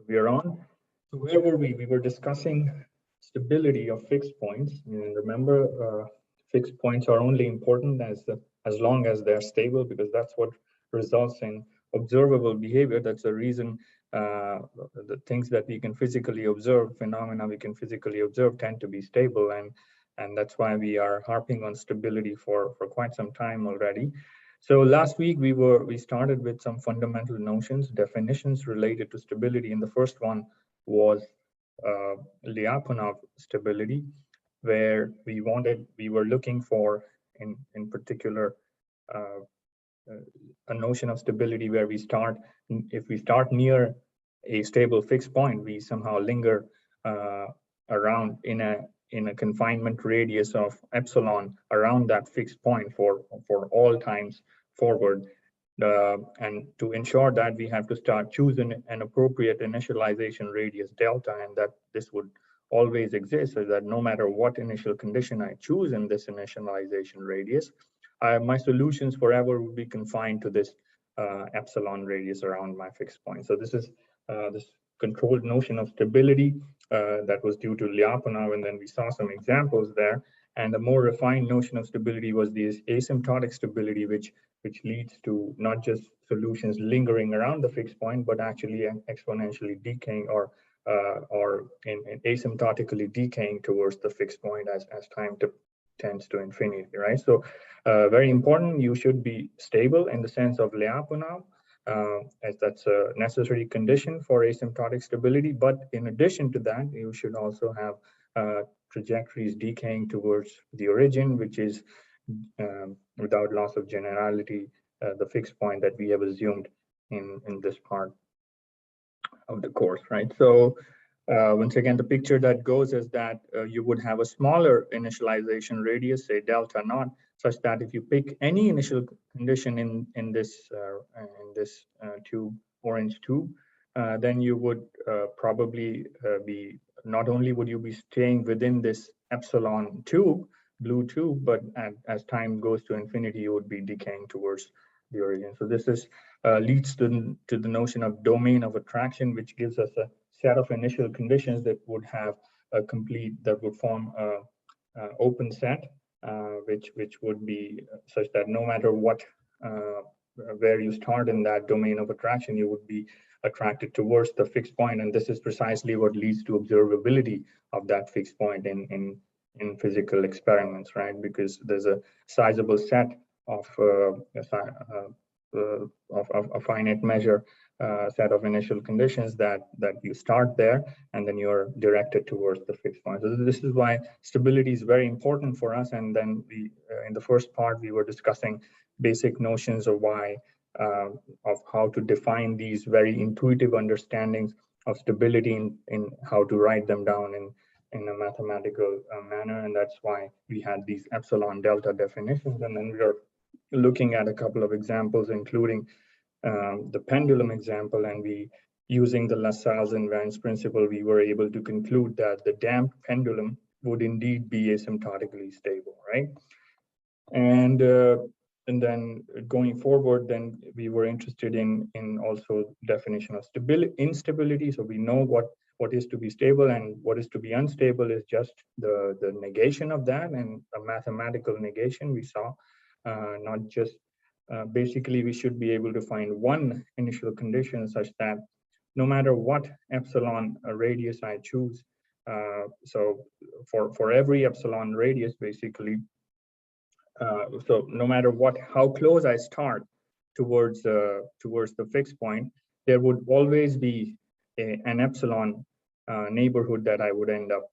We are on. So where were we? We were discussing stability of fixed points. And remember, fixed points are only important as long as they're stable, because that's what results in observable behavior. That's the reason the things that we can physically observe, phenomena we can physically observe, tend to be stable, and that's why we are harping on stability for quite some time already. So last week we started with some fundamental notions, definitions related to stability, and the first one was Lyapunov stability, where we were looking for in particular a notion of stability where if we start near a stable fixed point, we somehow linger around in a confinement radius of epsilon around that fixed point for all times forward. And to ensure that, we have to start choosing an appropriate initialization radius delta, and that this would always exist, so that no matter what initial condition I choose in this initialization radius, my solutions forever would be confined to this epsilon radius around my fixed point. So this is this controlled notion of stability that was due to Lyapunov, and then we saw some examples there. And the more refined notion of stability was this asymptotic stability, which leads to not just solutions lingering around the fixed point, but actually exponentially decaying or asymptotically decaying towards the fixed point as time tends to infinity, right? So very important, you should be stable in the sense of Lyapunov, as that's a necessary condition for asymptotic stability. But in addition to that, you should also have trajectories decaying towards the origin, which is without loss of generality, the fixed point that we have assumed in this part of the course, right? So once again, the picture that goes is that you would have a smaller initialization radius, say delta naught, such that if you pick any initial condition in this tube, orange tube, then you would probably be, not only would you be staying within this epsilon tube, blue tube, but as time goes to infinity, you would be decaying towards the origin. So this is leads to the notion of domain of attraction, which gives us a set of initial conditions that would have a that would form a open set, which would be such that no matter what, where you start in that domain of attraction, you would be attracted towards the fixed point. And this is precisely what leads to observability of that fixed point in physical experiments, right? Because there's a sizable set of a finite measure set of initial conditions that you start there, and then you're directed towards the fixed point. So this is why stability is very important for us. And then we, in the first part, we were discussing basic notions of why, of how to define these very intuitive understandings of stability in how to write them down in a mathematical manner. And that's why we had these epsilon delta definitions. And then we are looking at a couple of examples, including the pendulum example, and using the Lassalle's invariance principle, we were able to conclude that the damped pendulum would indeed be asymptotically stable, right? And then going forward, then we were interested in also definition of instability. So we know what is to be stable, and what is to be unstable is just the negation of that, and a mathematical negation we saw, not just basically we should be able to find one initial condition such that no matter what epsilon radius I choose, so for every epsilon radius basically, so no matter how close I start towards the fixed point, there would always be an epsilon neighborhood that I would end up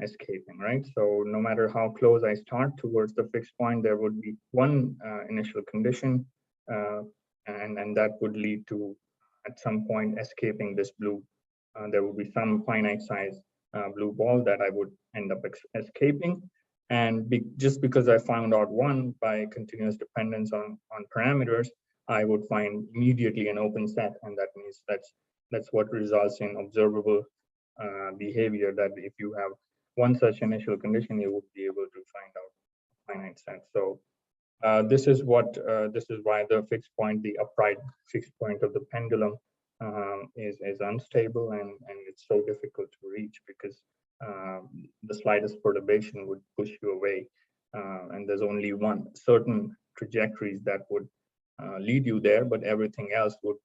escaping, right? So no matter how close I start towards the fixed point, there would be one initial condition, and that would lead to, at some point, escaping this blue. There would be some finite size blue ball that I would end up escaping. And just because I found out one by continuous dependence on parameters, I would find immediately an open set, and that means that's what results in observable behavior, that if you have one such initial condition, you would be able to find out a finite set. So this is why the fixed point, the upright fixed point of the pendulum, is unstable, and it's so difficult to reach because the slightest perturbation would push you away, and there's only one certain trajectories that would lead you there, but everything else would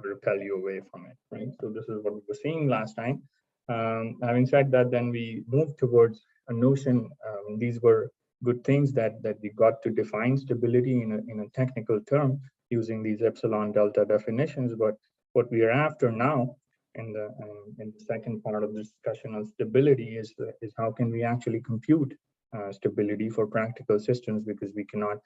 repel you away from it, right? So this is what we were seeing last time. Having said that, then we moved towards a notion. These were good things that we got to define stability in a technical term using these epsilon delta definitions. But what we are after now in the second part of the discussion on stability is how can we actually compute stability for practical systems, because we cannot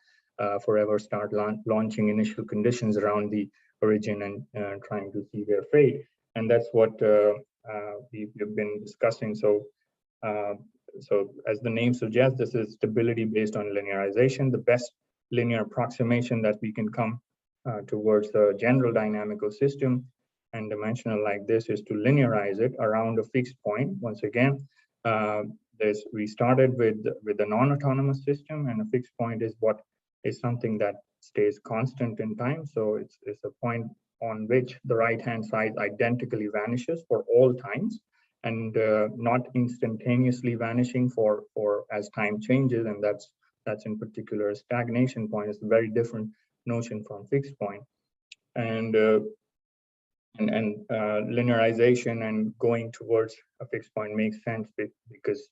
forever start launching initial conditions around the origin and trying to see their fate. And that's what we've been discussing. So as the name suggests, this is stability based on linearization. The best linear approximation that we can come towards a general dynamical system and dimensional like this is to linearize it around a fixed point. Once again, we started with a non-autonomous system, and a fixed point is something that stays constant in time. So it's a point on which the right-hand side identically vanishes for all times, and not instantaneously vanishing for as time changes, and that's in particular a stagnation point. It's a very different notion from fixed point, and linearization and going towards a fixed point makes sense because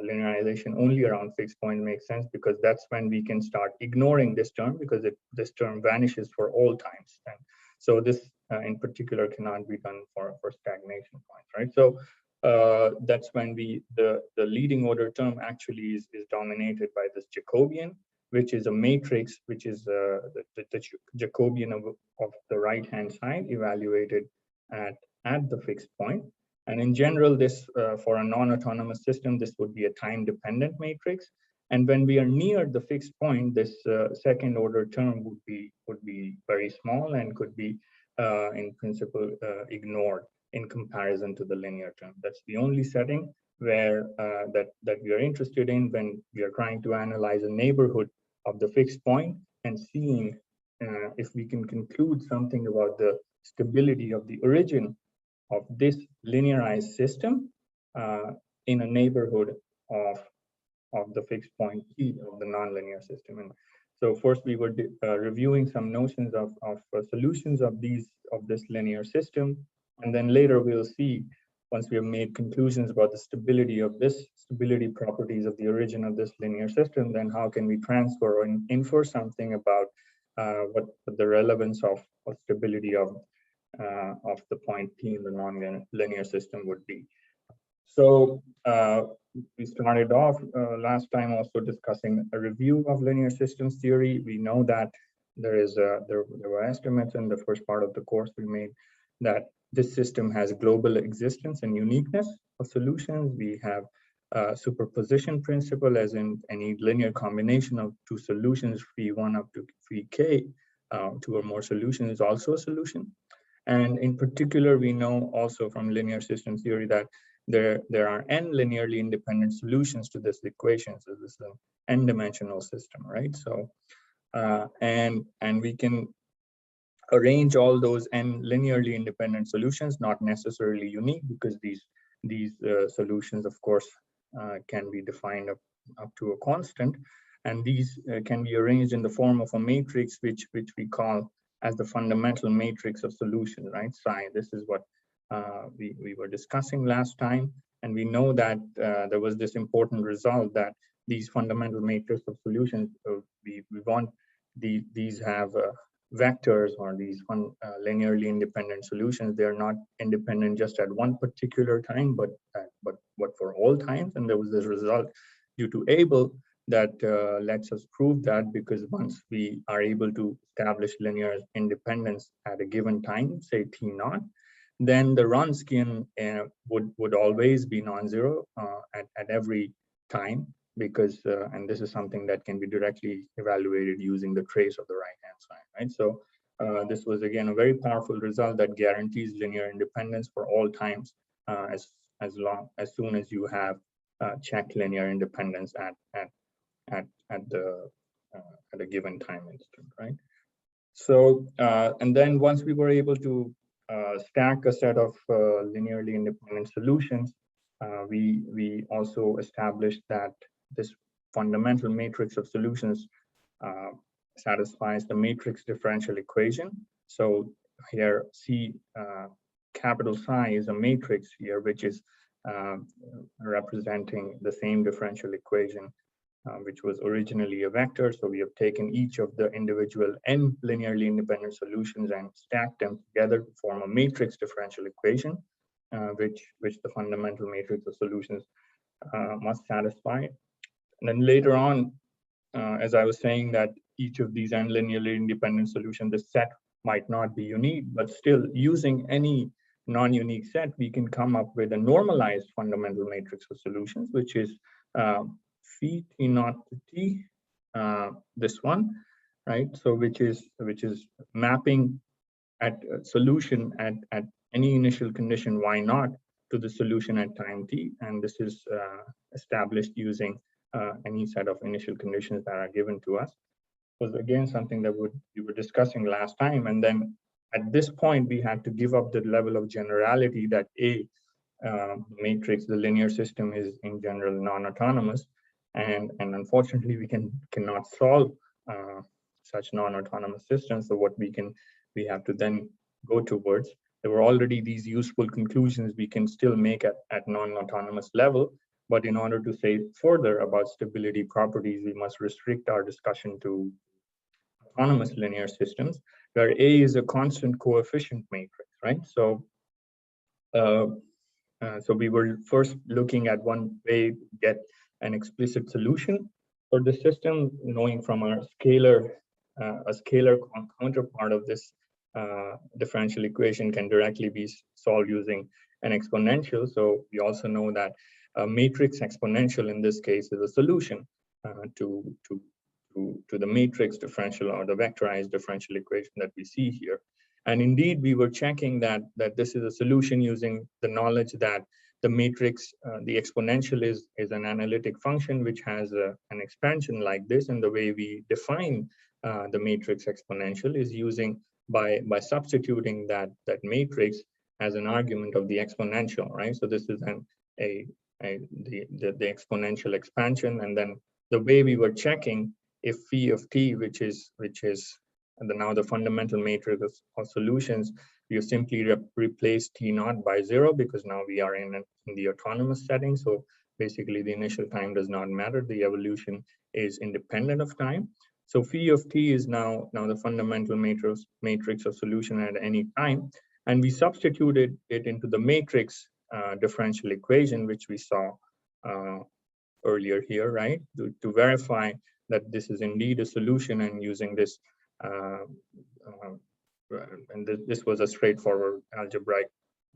linearization only around fixed point makes sense, because that's when we can start ignoring this term, because this term vanishes for all times. And so this in particular cannot be done for stagnation points, right? So that's when the leading order term actually is dominated by this Jacobian, which is a matrix, which is the Jacobian of the right-hand side evaluated at the fixed point. And in general, this for a non-autonomous system, this would be a time-dependent matrix. And when we are near the fixed point, this second order term would be very small and could be in principle ignored in comparison to the linear term. That's the only setting where that we are interested in when we are trying to analyze a neighborhood of the fixed point and seeing if we can conclude something about the stability of the origin of this linearized system in a neighborhood of the fixed point T of the nonlinear system. And so first we were reviewing some notions of solutions of this linear system, and then later we'll see, once we have made conclusions about the stability of this stability properties of the origin of this linear system, then how can we transfer or infer something about what the relevance of stability of the point P in the non-linear system would be. So we started off last time also discussing a review of linear systems theory. We know that there were estimates in the first part of the course we made that this system has global existence and uniqueness of solutions. We have superposition principle, as in any linear combination of two solutions, phi 1 up to phi k, two or more solutions is also a solution. And in particular, we know also from linear system theory that there are n linearly independent solutions to this equation. So this is an n-dimensional system, right? So and we can arrange all those n linearly independent solutions, not necessarily unique, because these solutions, of course, can be defined up to a constant, and these can be arranged in the form of a matrix which we call as the fundamental matrix of solutions, right? Psi. This is what we were discussing last time, and we know that there was this important result that these fundamental matrix of solutions, we want these have vectors, or these linearly independent solutions. They are not independent just at one particular time, but for all times. And there was this result due to Abel that lets us prove that, because once we are able to establish linear independence at a given time, say t naught, then the Wronskian would always be non-zero at every time, because and this is something that can be directly evaluated using the trace of the right-hand side, right? So this was again a very powerful result that guarantees linear independence for all times as soon as you have checked linear independence at a given time instant, right? So and then once we were able to stack a set of linearly independent solutions, we also established that this fundamental matrix of solutions satisfies the matrix differential equation. So here, C capital psi is a matrix here, which is representing the same differential equation, which was originally a vector. So we have taken each of the individual n linearly independent solutions and stacked them together to form a matrix differential equation, which the fundamental matrix of solutions must satisfy. And then later on, as I was saying, that each of these n linearly independent solutions, the set might not be unique, but still using any non-unique set, we can come up with a normalized fundamental matrix of solutions, which is phi t naught to t, this one, right? So which is mapping at a solution at any initial condition y naught to the solution at time t, and this is established using any set of initial conditions that are given to us. Was again something that we were discussing last time, and then at this point we had to give up the level of generality that A matrix, the linear system, is in general non-autonomous, and unfortunately we cannot solve such non-autonomous systems. So what we have to then go towards, there were already these useful conclusions we can still make at non-autonomous level, but in order to say further about stability properties, we must restrict our discussion to autonomous linear systems, where A is a constant coefficient matrix, right? So so we were first looking at one way to get an explicit solution for the system, knowing from our a scalar counterpart of this differential equation can directly be solved using an exponential. So we also know that a matrix exponential in this case is a solution to the matrix differential or the vectorized differential equation that we see here. And indeed, we were checking that this is a solution using the knowledge that the matrix, the exponential is an analytic function which has an expansion like this. And the way we define the matrix exponential is using by substituting that matrix as an argument of the exponential, right? So this is the exponential expansion, and then the way we were checking if phi of t, which is now the fundamental matrix of solutions, you simply replace t naught by 0, because now we are in the autonomous setting. So basically the initial time does not matter. The evolution is independent of time. So phi of t is now the fundamental matrix of solution at any time. And we substituted it into the matrix differential equation, which we saw earlier here, right? To verify that this is indeed a solution, and using this, this was a straightforward algebraic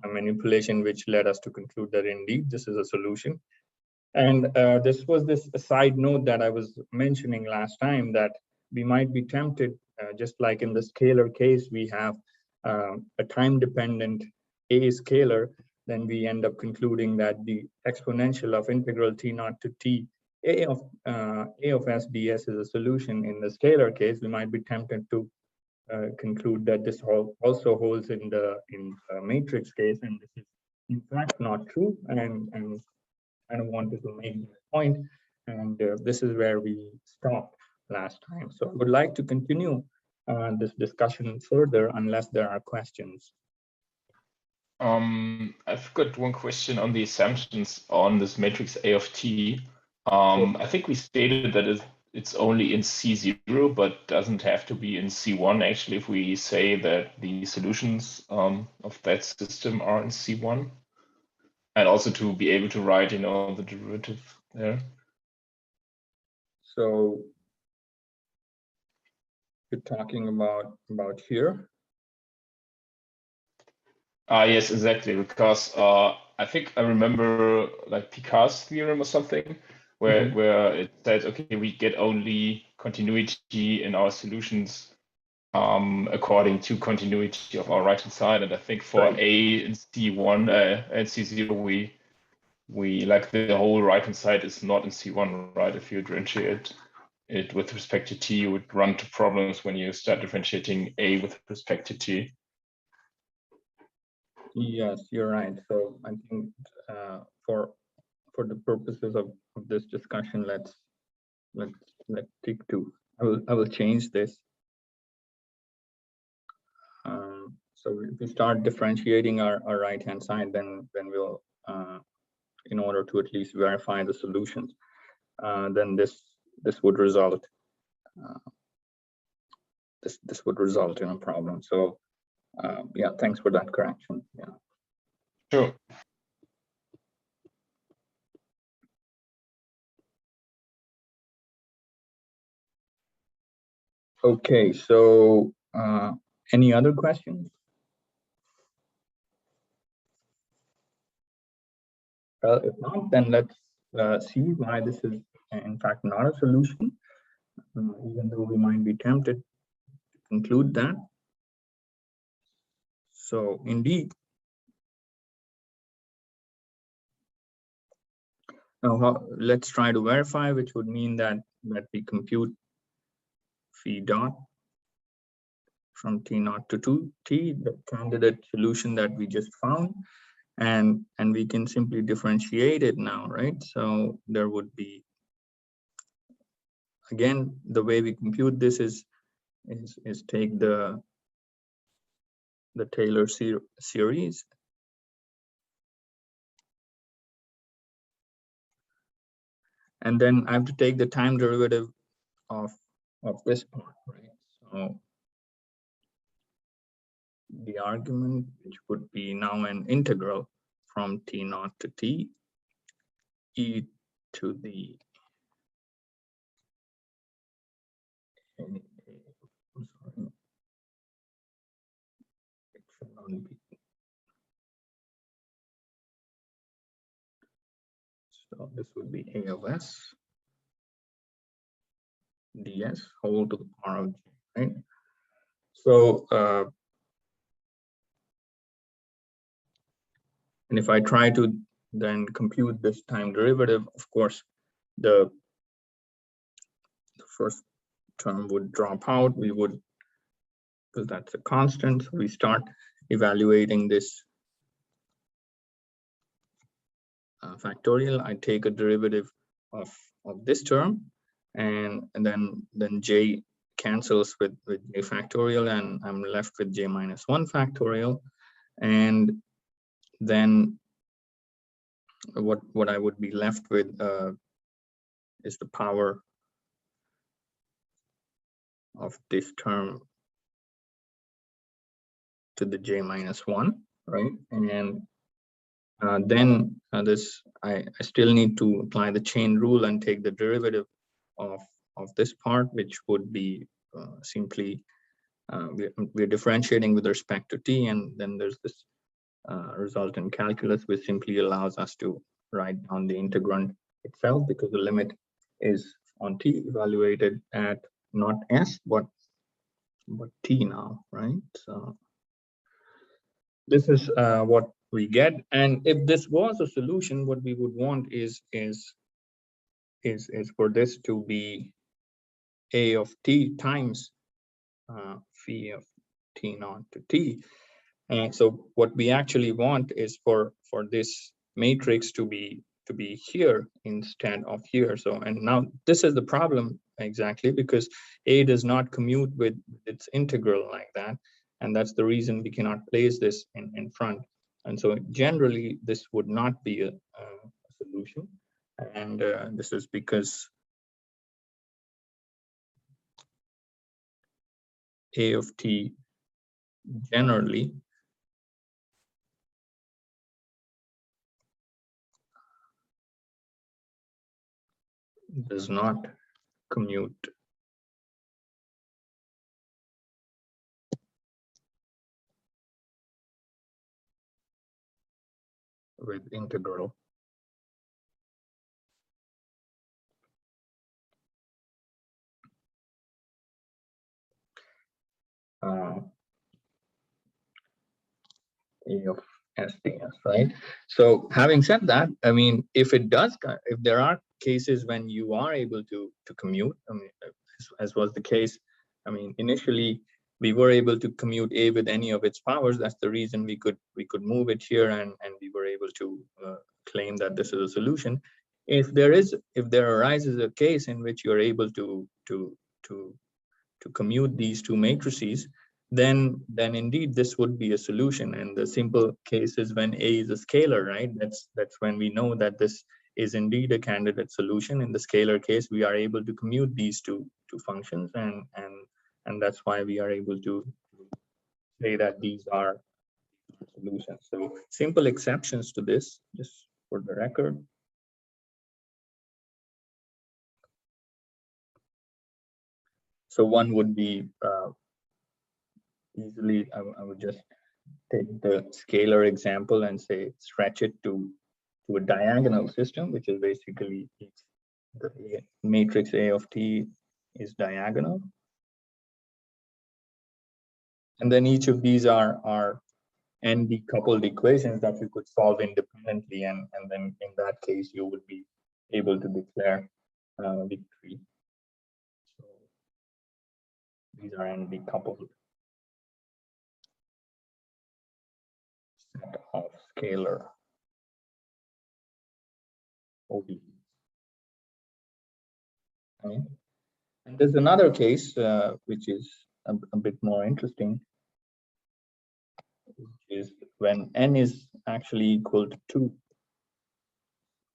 manipulation, which led us to conclude that indeed this is a solution. And this was this side note that I was mentioning last time, that we might be tempted, just like in the scalar case, we have a time-dependent A scalar, then we end up concluding that the exponential of integral t naught to t a of s ds is a solution. In the scalar case, we might be tempted to conclude that this also holds in the matrix case, and this is in fact not true. And I don't wanted to make that point, and this is where we stopped last time. So I would like to continue this discussion further, unless there are questions. I've got one question on the assumptions on this matrix A of t. I think we stated that it's only in C0, but doesn't have to be in C1. Actually, if we say that the solutions of that system are in C1, and also to be able to write, the derivative there. So you're talking about here? Yes, exactly. Because I think I remember like Picard's theorem or something, where it says, okay, we get only continuity in our solutions according to continuity of our right hand side. And I think for A in C1 and C0, we like the whole right hand side is not in C1, right? If you differentiate it with respect to t, you would run into problems when you start differentiating A with respect to t. Yes, you're right. So I think for the purposes of this discussion, let's take two. I will change this. So if we start differentiating our right hand side, then we'll in order to at least verify the solutions, then this would result this would result in a problem. So yeah, thanks for that correction. Yeah. Sure. Okay, so any other questions? If not, then let's see why this is in fact not a solution, even though we might be tempted to conclude that. So indeed, now let's try to verify, which would mean that we compute phi dot from t naught to 2t, the candidate solution that we just found, and we can simply differentiate it now, right? So there would be, again, the way we compute this is take the Taylor series, and then I have to take the time derivative of this part, right? So the argument, which would be now an integral from t naught to t e to the I'm sorry, it should not be. So this would be a of s ds whole to the power of j, right? So and if I try to then compute this time derivative, of course, the first term would drop out. We would, because that's a constant, so we start evaluating this factorial. I take a derivative of this term, and then j cancels with j factorial, and I'm left with j minus 1 factorial. And then what I would be left with is the power of this term to the j minus 1, right? And then this I still need to apply the chain rule and take the derivative of this part, which would be simply we're differentiating with respect to t, and then there's this result in calculus, which simply allows us to write down the integrand itself, because the limit is on t evaluated at not s but t now, right? So this is what we get. And if this was a solution, what we would want is for this to be a of t times phi of t naught to t. And so what we actually want is for this matrix to be here instead of here. So, and now this is the problem exactly, because a does not commute with its integral like that, and that's the reason we cannot place this in front. And so generally this would not be a solution, and this is because a of t generally does not commute with integral a of SDS, right? So having said that, I mean, if there are cases when you are able to commute, I mean, as was the case, I mean, initially we were able to commute A with any of its powers. That's the reason we could move it here, and we were able to claim that this is a solution. If there arises a case in which you're able to commute these two matrices, then indeed this would be a solution. And the simple case is when A is a scalar, right? That's when we know that this is indeed a candidate solution. In the scalar case, we are able to commute these two functions, and that's why we are able to say that these are solutions. So simple exceptions to this, just for the record. So one would be easily, I would just take the scalar example and say stretch it to a diagonal system, which is basically the matrix A of t is diagonal. And then each of these are n decoupled equations that you could solve independently, and then in that case you would be able to declare victory. So these are n decoupled set of scalar ODEs. Okay. And there's another case which is a bit more interesting, which is when n is actually equal to 2,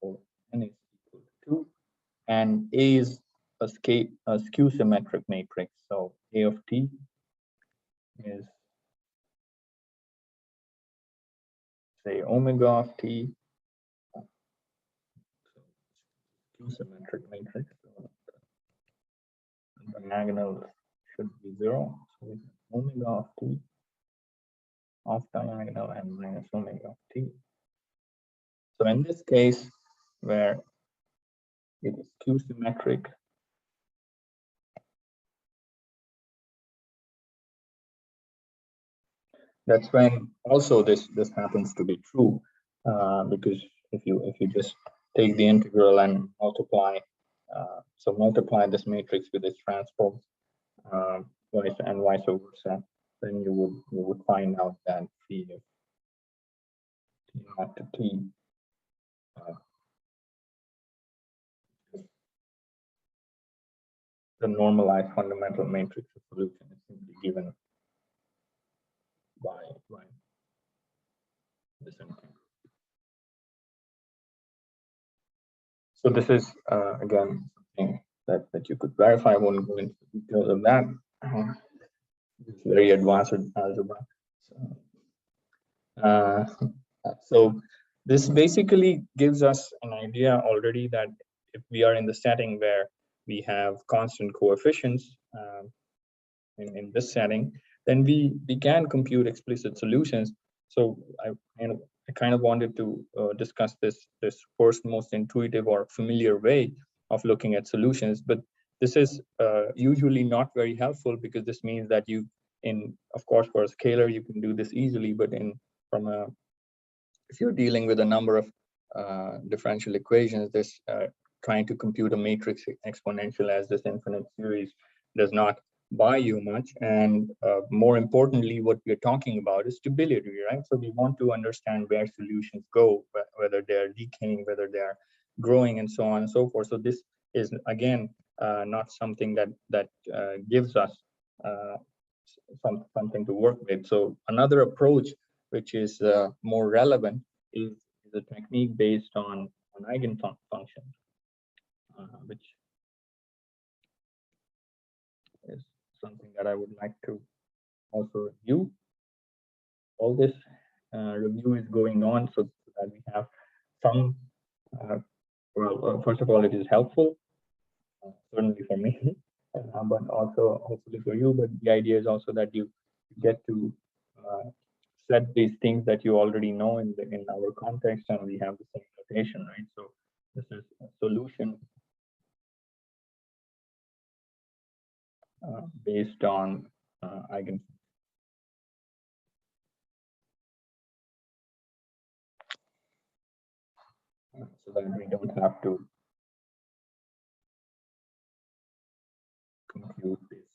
or n is equal to 2, and A is a skew symmetric matrix. So A of t is, say, omega of t, skew symmetric matrix. So the diagonal should be 0. So omega of t of diagonal and minus omega of t. So in this case, where it is skew symmetric, that's when also this happens to be true, because if you just take the integral and multiply, so multiply this matrix with its transpose, and vice versa, then you would find out that phi of t naught to t the normalized fundamental matrix of solution is simply given by this integral. So this is again something that you could verify. I won't go into the details of that. It's very advanced algebra. So this basically gives us an idea already that if we are in the setting where we have constant coefficients in this setting, then we can compute explicit solutions. So I kind of wanted to discuss this first most intuitive or familiar way of looking at solutions, but this is usually not very helpful, because this means that of course, for a scalar you can do this easily, but if you're dealing with a number of differential equations, this trying to compute a matrix exponential as this infinite series does not buy you much. And more importantly, what we're talking about is stability, right? So we want to understand where solutions go, whether they're decaying, whether they're growing, and so on and so forth. So this is, again, not something that gives us something to work with. So another approach, which is more relevant, is a technique based on eigenfunctions, which is something that I would like to also review. All this review is going on so that we have some, well, first of all, it is helpful, certainly for me, but also hopefully for you. But the idea is also that you get to set these things that you already know in our context, and we have the same notation, right? So this is a solution based on eigenfunctions. So that we don't have to compute this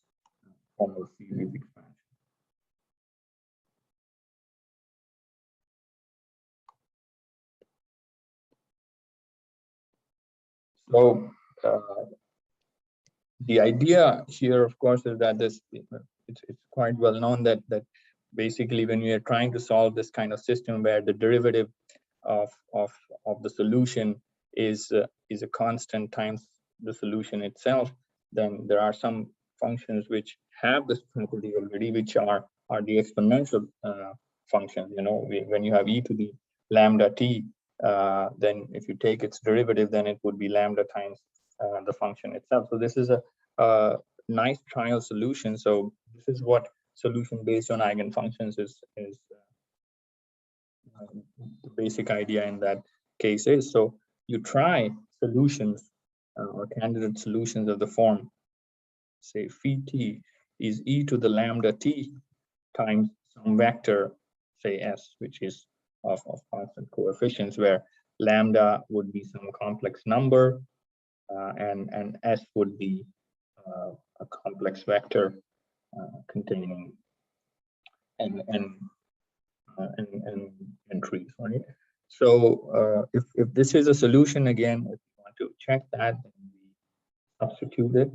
formal series expansion. So the idea here, of course, is that it's quite well known that basically when we are trying to solve this kind of system where the derivative of the solution is a constant times the solution itself, then there are some functions which have this property already, which are the exponential functions. You know, when you have e to the lambda t, then if you take its derivative, then it would be lambda times the function itself. So this is a nice trial solution. So this is what solution based on eigenfunctions is the basic idea in that case is. So you try solutions or candidate solutions of the form, say phi t is e to the lambda t times some vector, say s, which is of constant coefficients, where lambda would be some complex number and s would be a complex vector containing n entries, right? So if this is a solution, again, if you want to check that, then we substitute it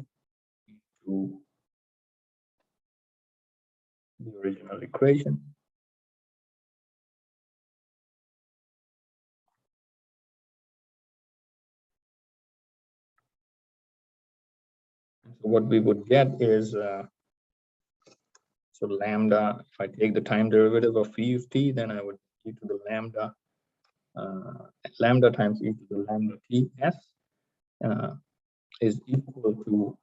to the original equation. So what we would get is so lambda, if I take the time derivative of phi of t, then I would e to the lambda lambda times e to the lambda t s is equal to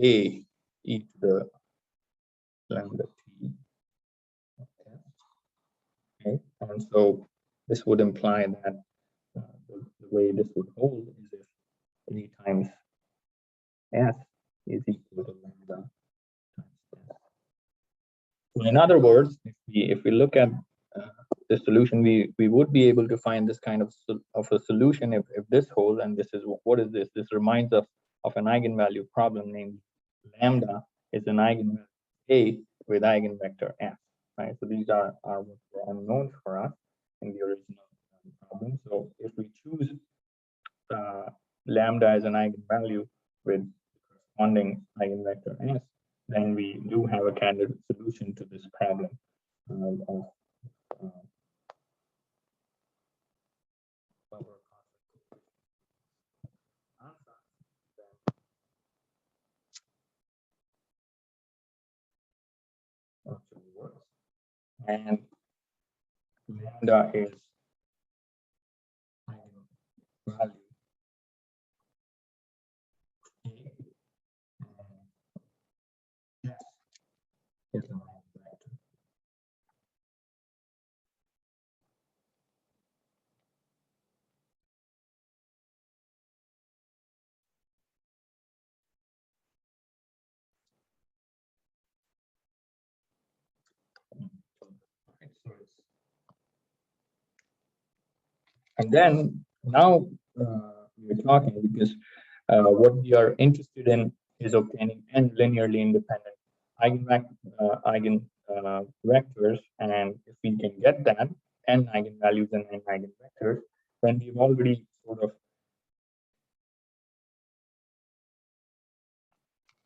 a e to the lambda t. Okay, and so this would imply that the way this would hold is if a times s is equal to lambda times s. So in other words, if we look at the solution, we would be able to find this kind of a solution if this holds. And this is what is this? This reminds us of an eigenvalue problem named lambda is an eigenvalue a with eigenvector f. Right. So these are what were unknown for us in the original problem. So if we choose lambda as an eigenvalue with corresponding eigenvector s, then we do have a candidate solution to this problem of actually works. And lambda is eigenvalue a, and s is an eigenvector. And then now we're talking because what we are interested in is obtaining n linearly independent eigenvectors, and if we can get that n eigenvalues and n eigenvectors, then we've already sort of.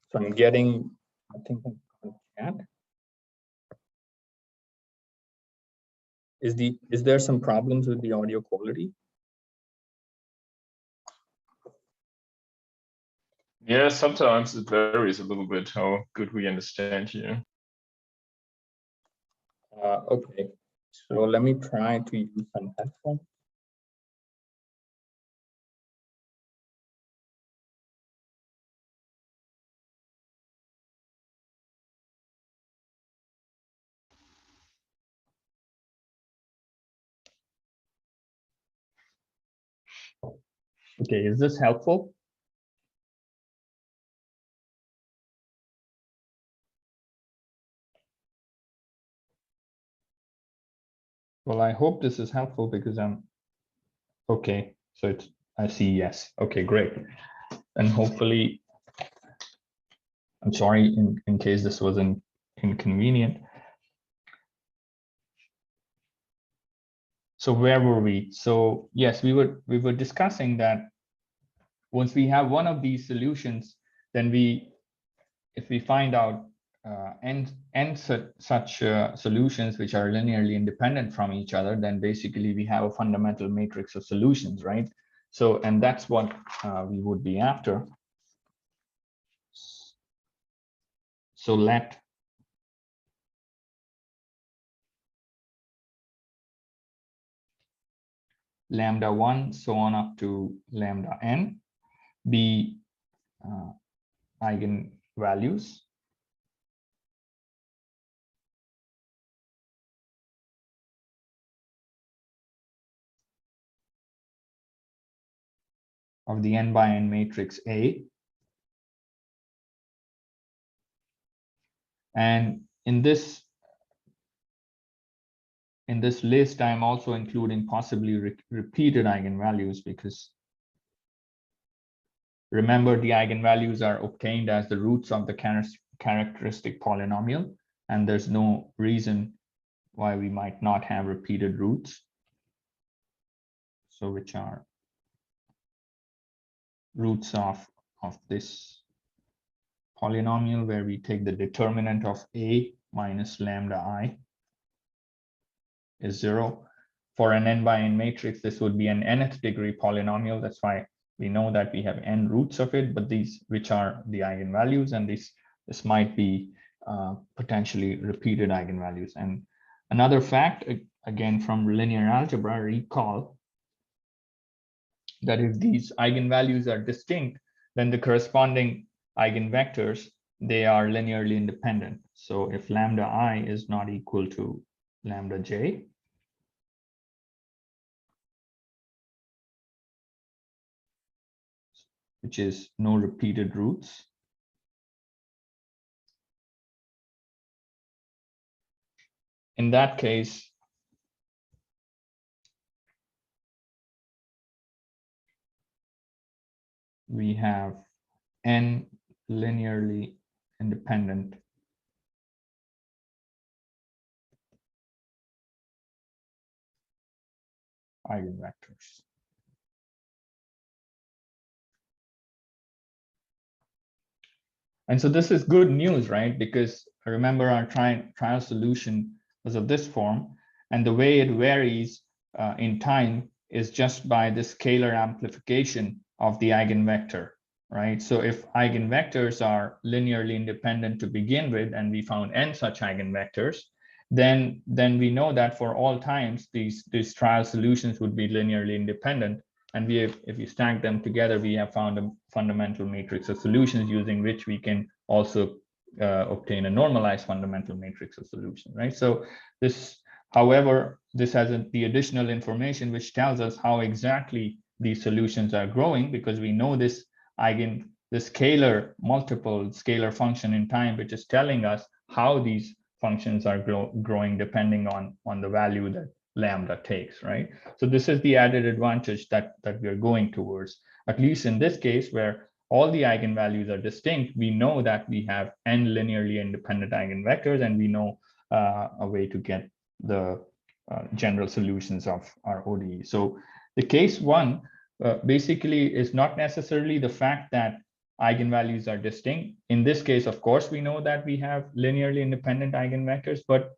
So I'm getting, I think on chat. Is there some problems with the audio quality? Yeah, sometimes it varies a little bit how good we understand you. Okay, so let me try to use some headphones. Okay, is this helpful? Well, I hope this is helpful because I'm okay. So it's, I see yes. Okay, great. And hopefully, I'm sorry in case this was inconvenient. So where were we? So yes, we were discussing that once we have one of these solutions, then if we find out n such solutions which are linearly independent from each other, then basically we have a fundamental matrix of solutions, right? So, and that's what we would be after. So let lambda 1 so on up to lambda n be eigenvalues of the n by n matrix A. And in this list, I'm also including possibly repeated eigenvalues, because remember, the eigenvalues are obtained as the roots of the characteristic polynomial, and there's no reason why we might not have repeated roots. So which are roots of this polynomial, where we take the determinant of A minus lambda I is 0. For an n by n matrix, this would be an nth degree polynomial. That's why we know that we have n roots of it, but these, which are the eigenvalues, and this might be potentially repeated eigenvalues. And another fact, again from linear algebra, recall that if these eigenvalues are distinct, then the corresponding eigenvectors, they are linearly independent. So if lambda I is not equal to lambda j, which is no repeated roots, in that case, we have n linearly independent eigenvectors. And so this is good news, right? Because remember, our trial solution was of this form, and the way it varies in time is just by the scalar amplification of the eigenvector, right? So if eigenvectors are linearly independent to begin with, and we found n such eigenvectors, then we know that for all times, these trial solutions would be linearly independent. And if we stack them together, we have found a fundamental matrix of solutions using which we can also obtain a normalized fundamental matrix of solutions, right? So this, however, this has the additional information which tells us how exactly these solutions are growing, because we know the scalar multiple scalar function in time, which is telling us how these functions are growing depending on the value that lambda takes, right? So this is the added advantage that we're going towards, at least in this case, where all the eigenvalues are distinct. We know that we have n linearly independent eigenvectors, and we know a way to get the general solutions of our ODE. So the case one basically is not necessarily the fact that eigenvalues are distinct. In this case, of course, we know that we have linearly independent eigenvectors, but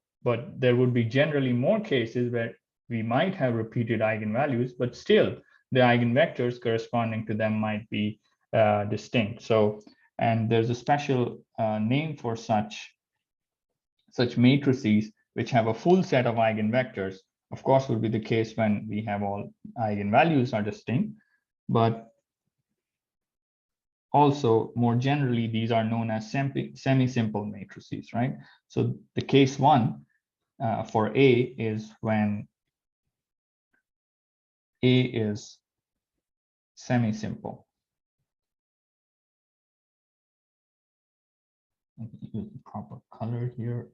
there would be generally more cases where we might have repeated eigenvalues, but still the eigenvectors corresponding to them might be distinct. So, and there's a special name for such matrices which have a full set of eigenvectors. Of course, would be the case when we have all eigenvalues are distinct, but also, more generally, these are known as semi-simple matrices, right? So the case one for A is when A is semi-simple. Use the proper color here.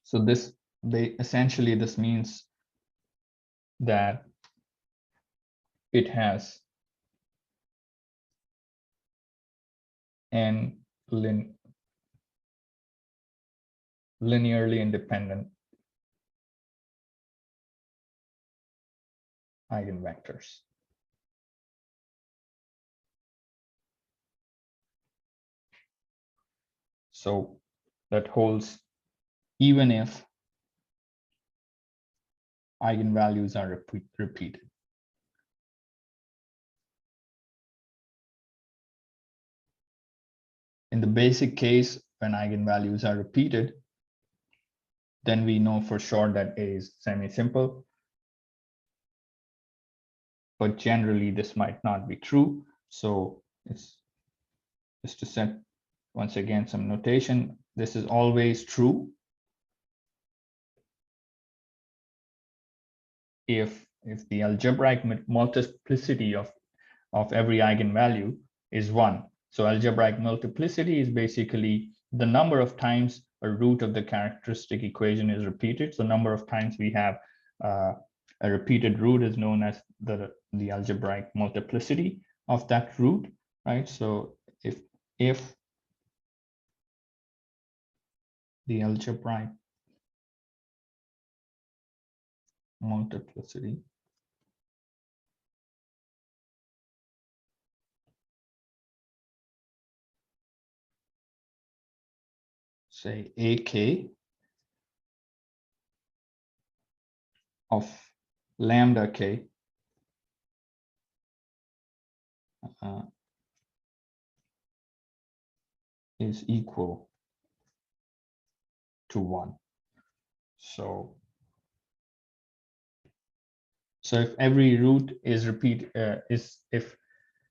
So this essentially this means that it has n linearly independent eigenvectors. So that holds even if eigenvalues are repeated. In the basic case, when eigenvalues are repeated, then we know for sure that A is semi-simple. But generally, this might not be true. So it's just to set, once again, some notation. This is always true if the algebraic multiplicity of every eigenvalue is 1. So algebraic multiplicity is basically the number of times a root of the characteristic equation is repeated. So number of times we have a repeated root is known as the algebraic multiplicity of that root, right? So if the algebraic multiplicity say AK of lambda K is equal to 1. So if every root is if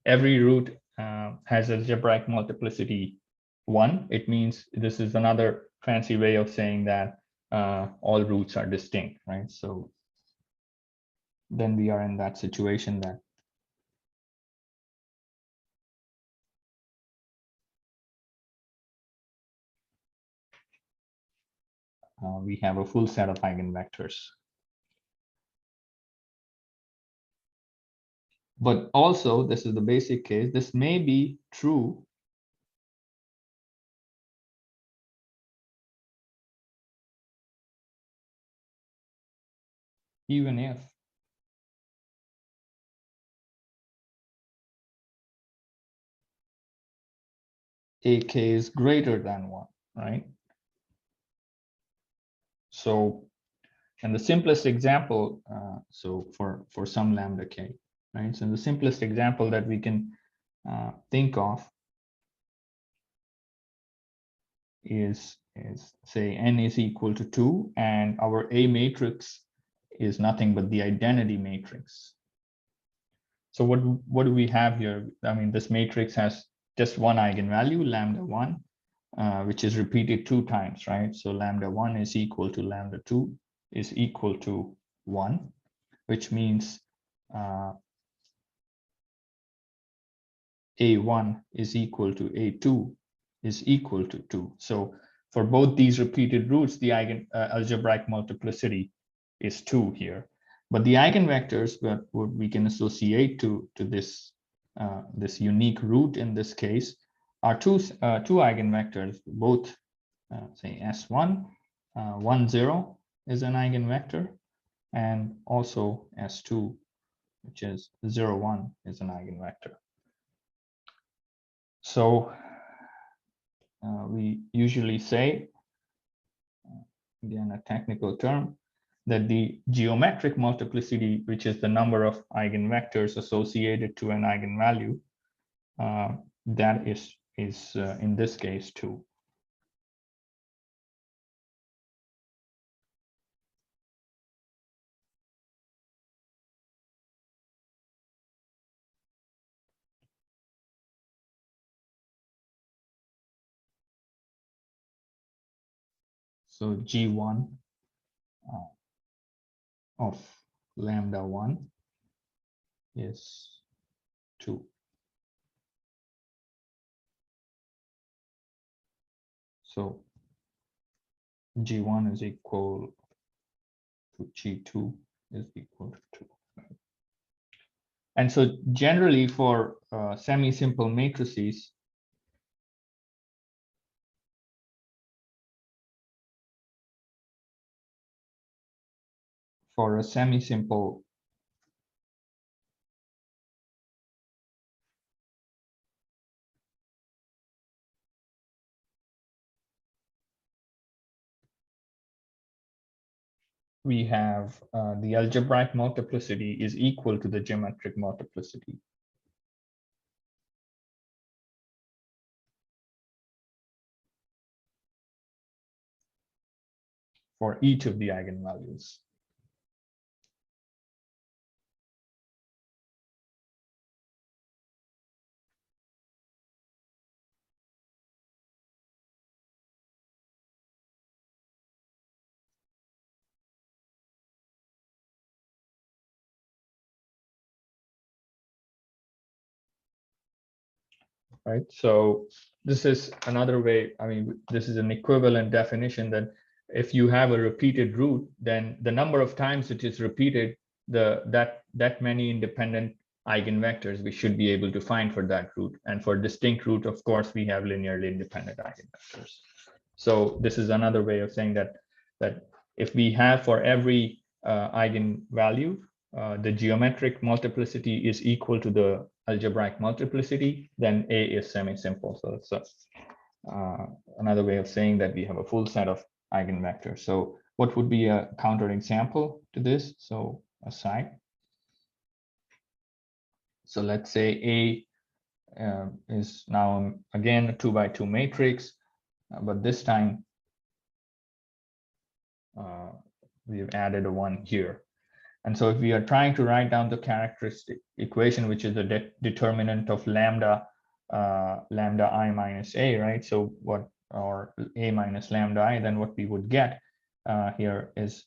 every root has algebraic multiplicity 1, it means this is another fancy way of saying that all roots are distinct, right? So then we are in that situation that we have a full set of eigenvectors. But also, this is the basic case. This may be true even if AK is greater than 1, right? So, and the simplest example, so for some lambda K, right? So the simplest example that we can think of is say n is equal to 2, and our A matrix is nothing but the identity matrix. So what do we have here? I mean, this matrix has just one eigenvalue, lambda 1, which is repeated 2 times, right? So lambda 1 is equal to lambda 2 is equal to 1, which means A1 is equal to A2 is equal to 2. So for both these repeated roots, the algebraic multiplicity is 2 here. But the eigenvectors that we can associate to this this unique root in this case are two eigenvectors, both say S1, 1, 0 is an eigenvector, and also S2, which is 0, 1 is an eigenvector. So we usually say, again, a technical term, that the geometric multiplicity, which is the number of eigenvectors associated to an eigenvalue, that is in this case 2. So G1 of lambda 1 is 2. So G1 is equal to G2 is equal to 2. And so generally for semi-simple matrices, for a semi-simple we have the algebraic multiplicity is equal to the geometric multiplicity. For each of the eigenvalues. Right, so this is another way. I mean, this is an equivalent definition that if you have a repeated root, then the number of times it is repeated, that many independent eigenvectors we should be able to find for that root. And for distinct root, of course, we have linearly independent eigenvectors. So this is another way of saying that if we have for every eigenvalue, the geometric multiplicity is equal to the algebraic multiplicity, then A is semi-simple. So it's another way of saying that we have a full set of eigenvectors. So what would be a counterexample to this? So aside. So let's say A is now again a 2 by 2 matrix, but this time we've added a 1 here. And so if we are trying to write down the characteristic equation, which is the determinant of lambda I minus A, right? So what, or A minus lambda I, then what we would get here is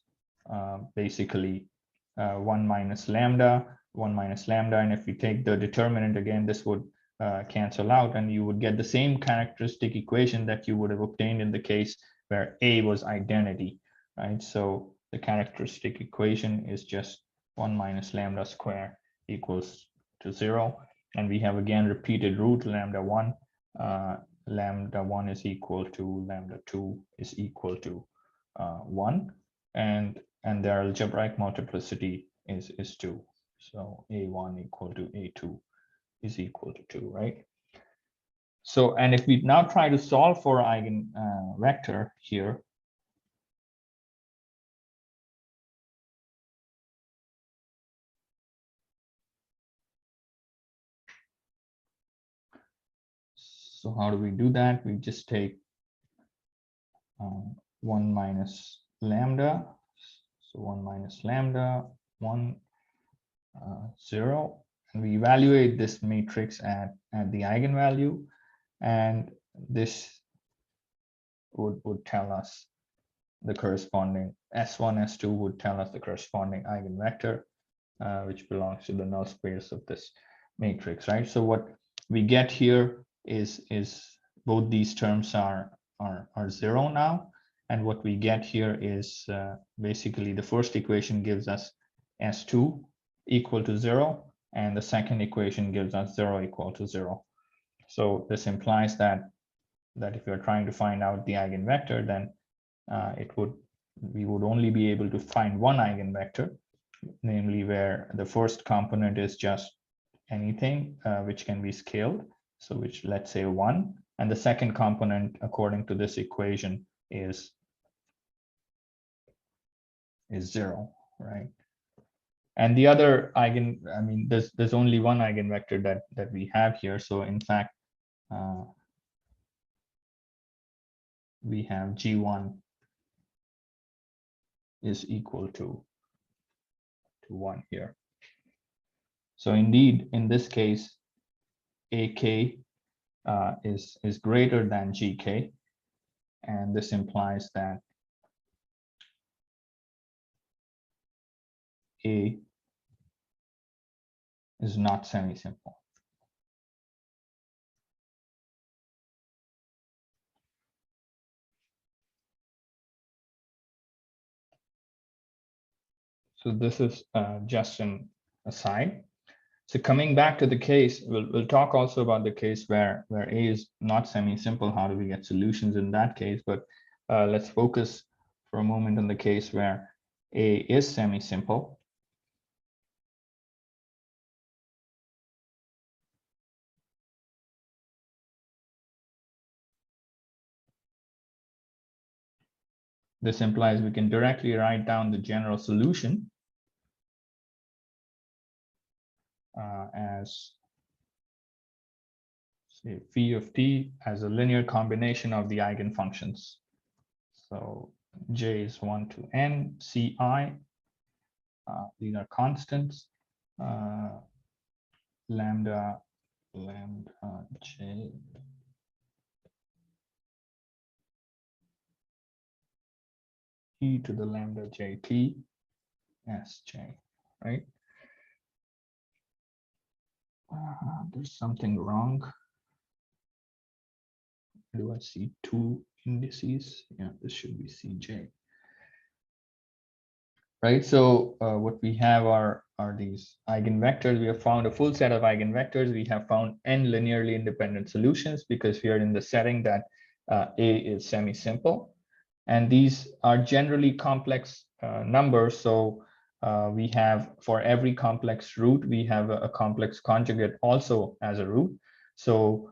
basically 1 minus lambda. And if we take the determinant again, this would cancel out, and you would get the same characteristic equation that you would have obtained in the case where A was identity, right? So the characteristic equation is just 1 minus lambda square equals to 0. And we have again repeated root lambda 1. Lambda 1 is equal to lambda 2 is equal to 1. And their algebraic multiplicity is 2. So A1 equal to A2 is equal to 2, right? So, and if we now try to solve for eigenvector here, so how do we do that? We just take 1 minus lambda. So 1 minus lambda, 1, 0. And we evaluate this matrix at the eigenvalue. And this would tell us the corresponding S1, S2 would tell us the corresponding eigenvector, which belongs to the null space of this matrix, right? So what we get here is both these terms are 0 now, and what we get here is basically the first equation gives us S2 equal to 0, and the second equation gives us 0 equal to 0. So this implies that if you're trying to find out the eigenvector, then we would only be able to find one eigenvector, namely where the first component is just anything which can be scaled, so which, let's say 1, and the second component according to this equation is 0, right? And the other there's only one eigenvector that we have here. So in fact, we have G1 is equal to 1 here. So indeed, in this case, AK is greater than GK, and this implies that A is not semi-simple. So this is just an aside. So coming back to the case, we'll talk also about the case where A is not semi-simple. How do we get solutions in that case? But let's focus for a moment on the case where A is semi-simple, this implies we can directly write down the general solution as, say, phi of t as a linear combination of the eigenfunctions. So j is 1 to n, ci, these are constants, lambda j e to the lambda jt sj, right? There's something wrong. Do I see two indices? Yeah, this should be cj. Right, so what we have are these eigenvectors. We have found a full set of eigenvectors. We have found n linearly independent solutions because we are in the setting that A is semi-simple. And these are generally complex numbers. So we have, for every complex root, we have a complex conjugate also as a root. So,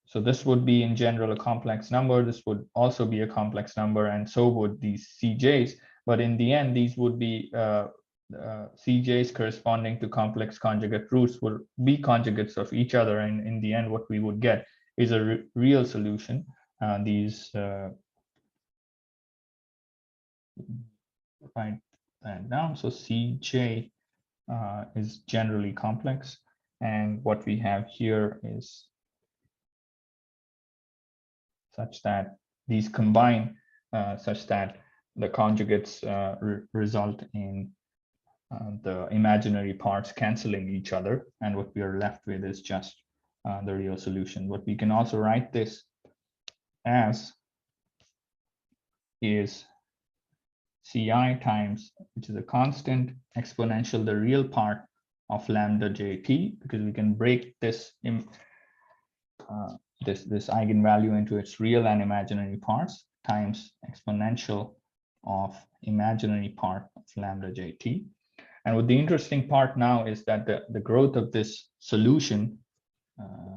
so this would be in general a complex number. This would also be a complex number, and so would these CJs. But in the end, these would be CJs corresponding to complex conjugate roots will be conjugates of each other. And in the end, what we would get is a real solution. These write that down. So CJ is generally complex. And what we have here is such that these combine such that the conjugates result in the imaginary parts canceling each other. And what we are left with is just the real solution. What we can also write this as is Ci times, which is a constant, exponential, the real part of lambda jt, because we can break this this eigenvalue into its real and imaginary parts, times exponential of imaginary part of lambda jt. And what the interesting part now is that the growth of this solution,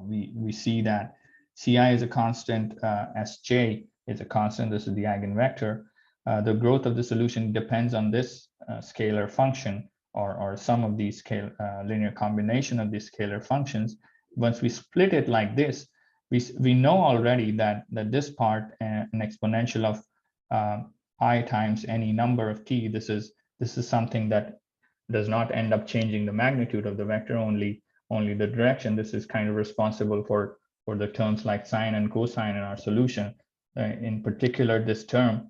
we see that Ci is a constant, Sj is a constant, this is the eigenvector. The growth of the solution depends on this scalar function, or some of these linear combination of these scalar functions. Once we split it like this, we know already that this part, an exponential of I times any number of t, this is something that does not end up changing the magnitude of the vector, only the direction. This is kind of responsible for the terms like sine and cosine in our solution. In particular, this term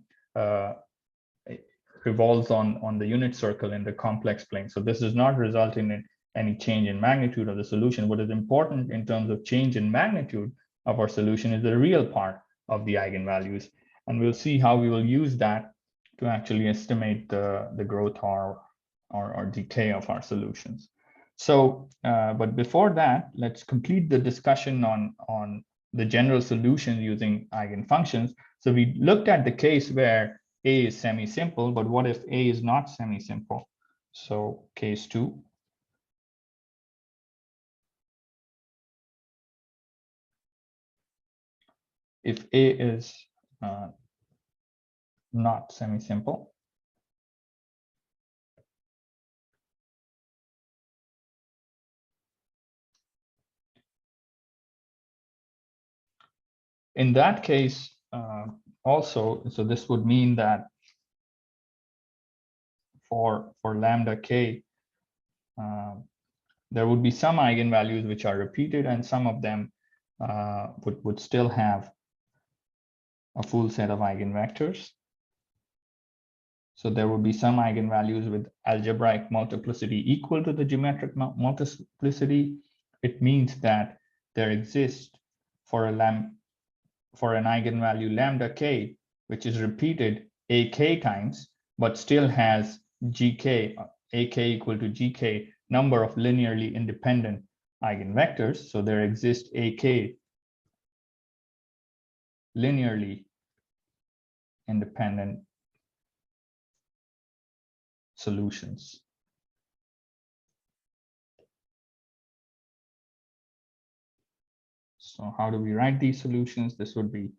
revolves on the unit circle in the complex plane. So this does not result in any change in magnitude of the solution. What is important in terms of change in magnitude of our solution is the real part of the eigenvalues. And we'll see how we will use that to actually estimate the growth or decay of our solutions. So, but before that, let's complete the discussion on the general solution using eigenfunctions. So we looked at the case where A is semi-simple, but what if A is not semi-simple? So case 2. If A is not semi-simple, in that case, also, so this would mean that for lambda k, there would be some eigenvalues which are repeated, and some of them would still have a full set of eigenvectors. So there would be some eigenvalues with algebraic multiplicity equal to the geometric multiplicity. It means that there exists for an eigenvalue lambda k, which is repeated ak times, but still has gk, ak equal to gk number of linearly independent eigenvectors. So there exists ak linearly independent solutions. So how do we write these solutions? This would be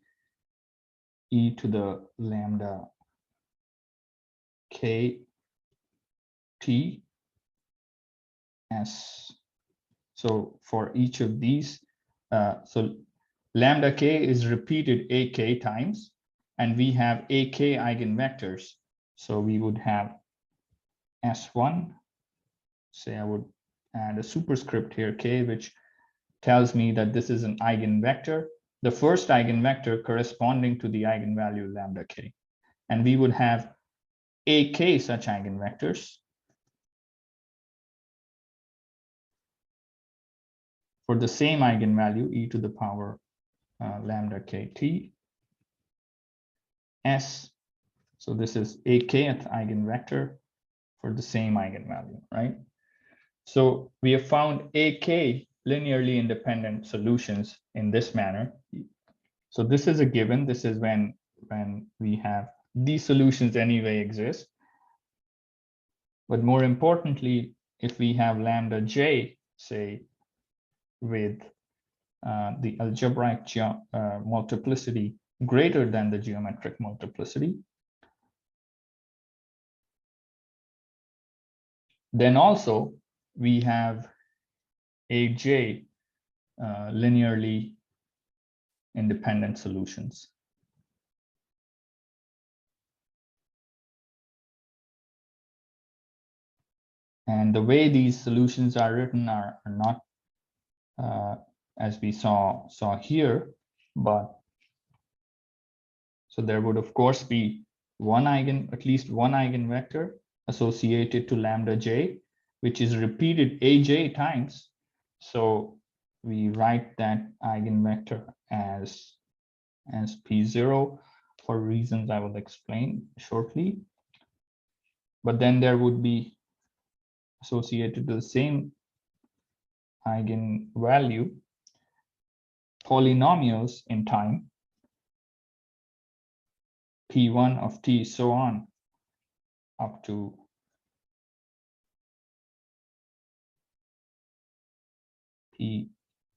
e to the lambda k t s. So for each of these, so lambda k is repeated ak times, and we have ak eigenvectors. So we would have s1, say I would add a superscript here, k, which tells me that this is an eigenvector, the first eigenvector corresponding to the eigenvalue lambda k. And we would have ak such eigenvectors for the same eigenvalue e to the power lambda kt s. So this is akth eigenvector for the same eigenvalue, right? So we have found ak linearly independent solutions in this manner. So this is a given. This is when we have these solutions anyway exist. But more importantly, if we have lambda j, say, with the algebraic multiplicity greater than the geometric multiplicity, then also we have aj linearly independent solutions. And the way these solutions are written are not as we saw here, but so there would of course be at least one eigenvector associated to lambda j, which is repeated aj times. So we write that eigenvector as p0 for reasons I will explain shortly. But then there would be associated to the same eigenvalue polynomials in time, p1 of t, so on, up to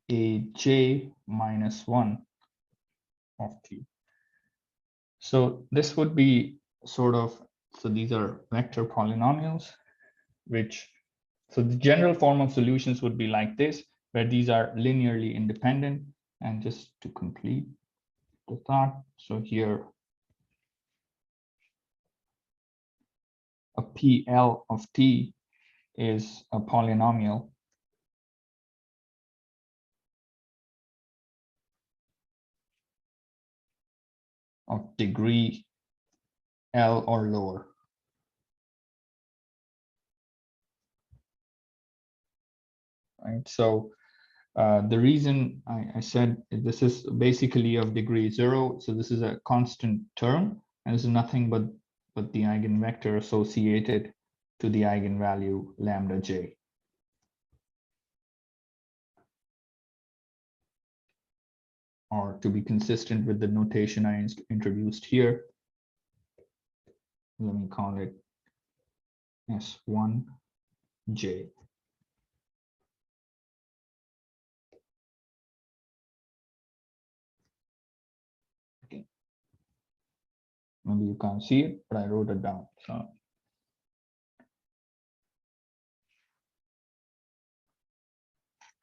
paj minus 1 of t. So this would be sort of, so these are vector polynomials, which, so the general form of solutions would be like this, where these are linearly independent. And just to complete the thought, so here a PL of t is a polynomial of degree L or lower. Right, so the reason I said this is basically of degree 0, so this is a constant term, and this is nothing but the eigenvector associated to the eigenvalue lambda j. Or to be consistent with the notation I introduced here, let me call it S1j. Okay. Maybe you can't see it, but I wrote it down. So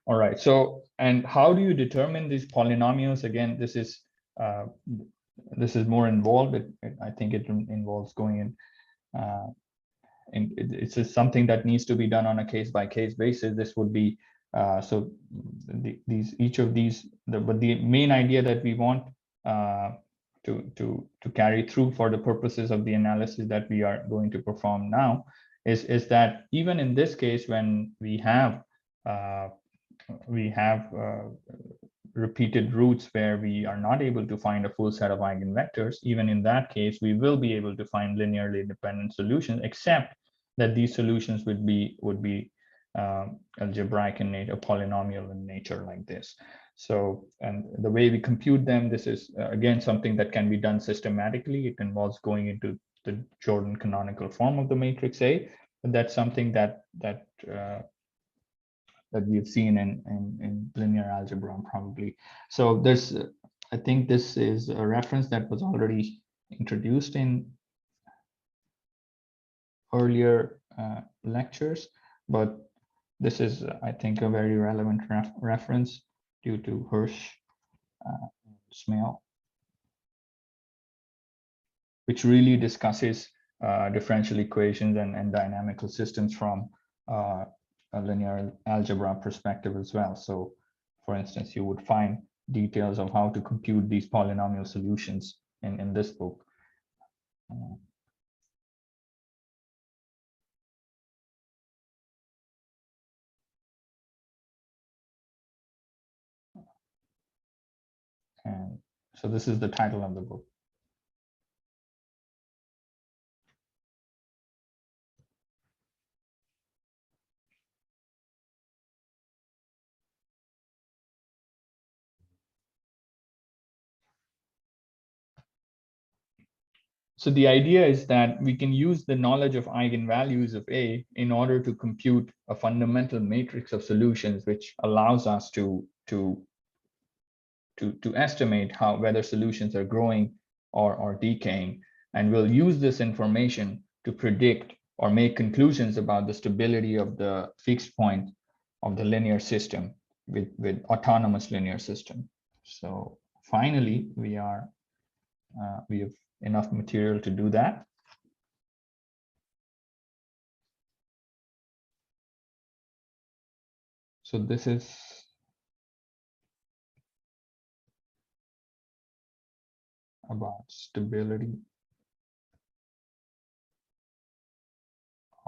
all right, so, and how do you determine these polynomials? Again, this is more involved. I think it involves going in, and it's just something that needs to be done on a case-by-case basis. This would be so each of these, but the main idea that we want to carry through for the purposes of the analysis that we are going to perform now is that even in this case, when we have repeated roots where we are not able to find a full set of eigenvectors, even in that case, we will be able to find linearly independent solutions, except that these solutions would be algebraic in nature, polynomial in nature like this. So, and the way we compute them, this is again something that can be done systematically. It involves going into the Jordan canonical form of the matrix A, but that's something that we've seen in linear algebra probably. So there's, I think this is a reference that was already introduced in earlier lectures, but this is, I think, a very relevant reference due to Hirsch, Smale, which really discusses differential equations and dynamical systems from a linear algebra perspective as well. So, for instance, you would find details of how to compute these polynomial solutions in this book. And so this is the title of the book. So the idea is that we can use the knowledge of eigenvalues of A in order to compute a fundamental matrix of solutions, which allows us to estimate whether solutions are growing or decaying. And we'll use this information to predict or make conclusions about the stability of the fixed point of the linear system with autonomous linear system. So finally, we have enough material to do that. So this is about stability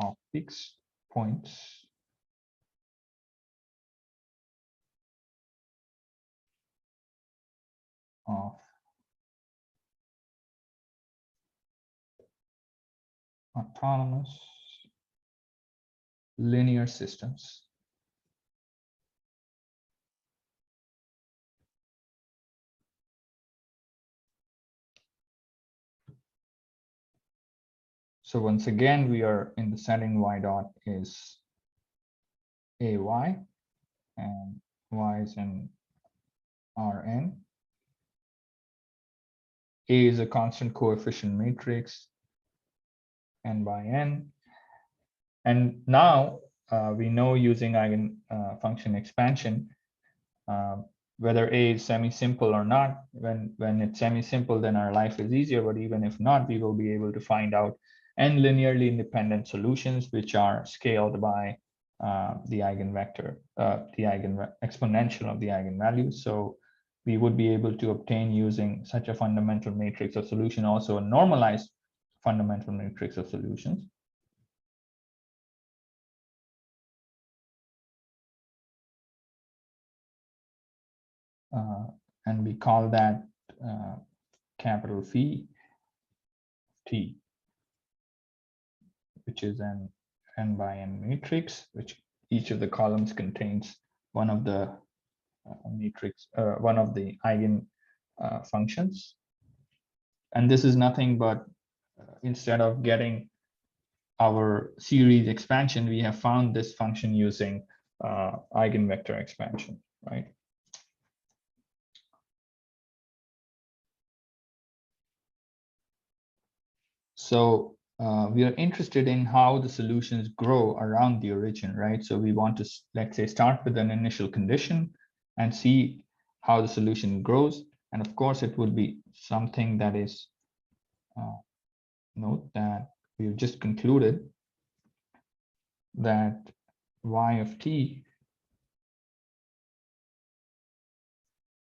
of fixed points of autonomous linear systems. So once again, we are in the setting y dot is ay, and y is in Rn. A is a constant coefficient matrix, n by n. And now we know using eigen function expansion whether A is semi-simple or not. When it's semi-simple, then our life is easier, but even if not, we will be able to find out n linearly independent solutions which are scaled by the eigenvector, the exponential of the eigenvalue. So we would be able to obtain, using such a fundamental matrix of solution, also a normalized fundamental matrix of solutions. And we call that capital Phi T, which is an n by n matrix, which each of the columns contains one of the one of the eigen functions. And this is nothing but instead of getting our series expansion, we have found this function using eigenvector expansion, right? So we are interested in how the solutions grow around the origin, right? So we want to, let's say, start with an initial condition and see how the solution grows. And of course, it would be something that is, note that we've just concluded that y of t,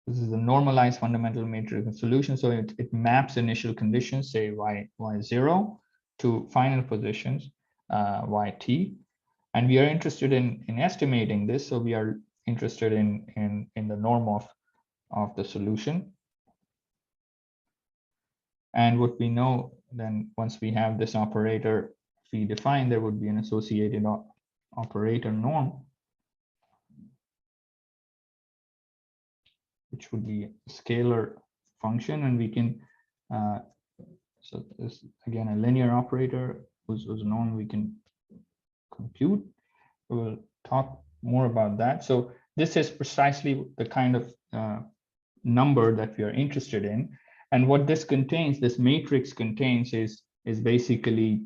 this is a normalized fundamental matrix of solution. So it maps initial conditions, say y0, to final positions yt. And we are interested in estimating this. So we are interested in the norm of the solution. And what we know then, once we have this operator phi defined, there would be an associated operator norm. which would be a scalar function, and we can, so this again a linear operator who's known, we can compute. We'll talk more about that. So this is precisely the kind of number that we are interested in. And what this contains, this matrix contains, is basically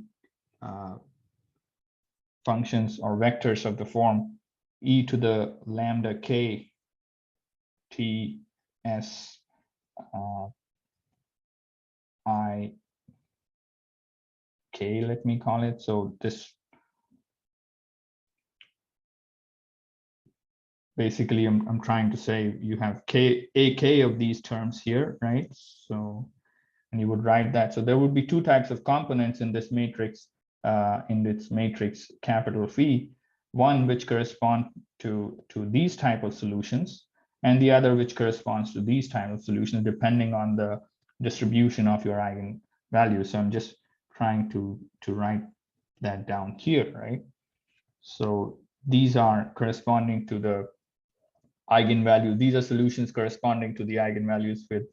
functions or vectors of the form e to the lambda k t s I k, let me call it. So this basically, I'm trying to say you have ak of these terms here, right? So, and you would write that. So there would be two types of components in this matrix, capital Phi, one which correspond to these type of solutions, and the other which corresponds to these type of solutions, depending on the distribution of your eigenvalues. So I'm just trying to write that down here, right? So these are corresponding to the eigenvalue. These are solutions corresponding to the eigenvalues with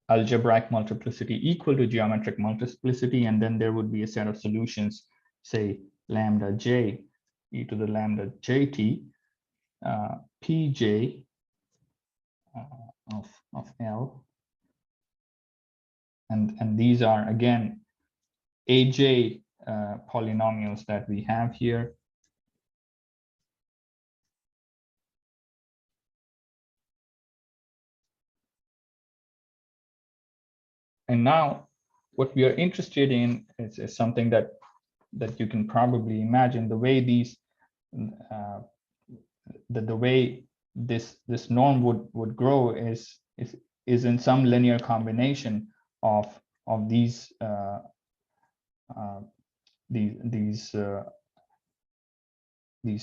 algebraic multiplicity equal to geometric multiplicity, and then there would be a set of solutions, say lambda j e to the lambda jt pj of L, and these are again aj polynomials that we have here. And now what we are interested in is something that you can probably imagine, the way these the way this norm would grow is in some linear combination of these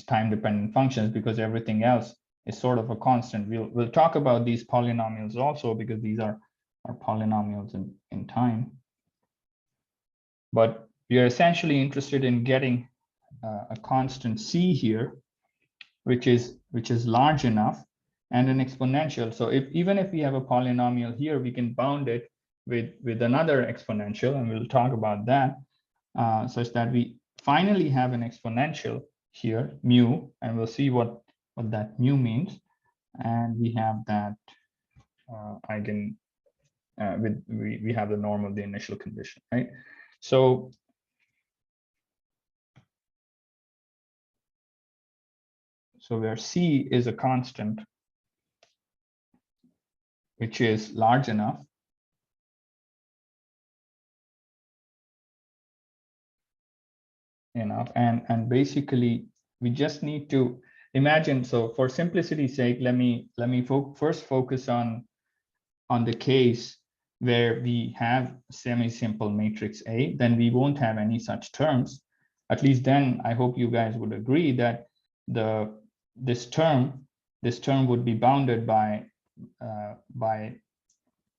time dependent functions, because everything else is sort of a constant. We'll talk about these polynomials also, because these are polynomials in time. But we are essentially interested in getting a constant c here, which is large enough, and an exponential. So even if we have a polynomial here, we can bound it with another exponential, and we'll talk about that, such that we finally have an exponential here, mu, and we'll see what that mu means. And we have that we have the norm of the initial condition, right? So where c is a constant which is large enough and basically we just need to imagine. So for simplicity's sake, let me first focus on the case where we have semi-simple matrix A. Then we won't have any such terms. At least then I hope you guys would agree that this term would be bounded by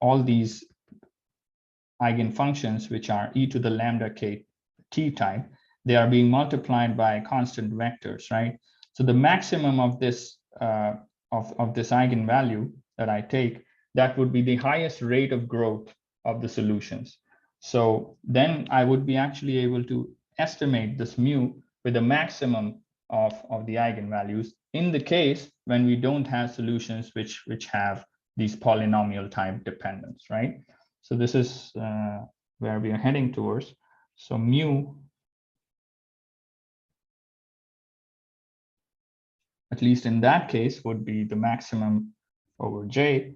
all these eigenfunctions, which are e to the lambda k t type. They are being multiplied by constant vectors, right? So the maximum of this of this eigenvalue that I take, that would be the highest rate of growth of the solutions. So then I would be actually able to estimate this mu with a maximum of the eigenvalues in the case when we don't have solutions which have these polynomial type dependence, right? So this is where we are heading towards. So mu, at least in that case, would be the maximum over j.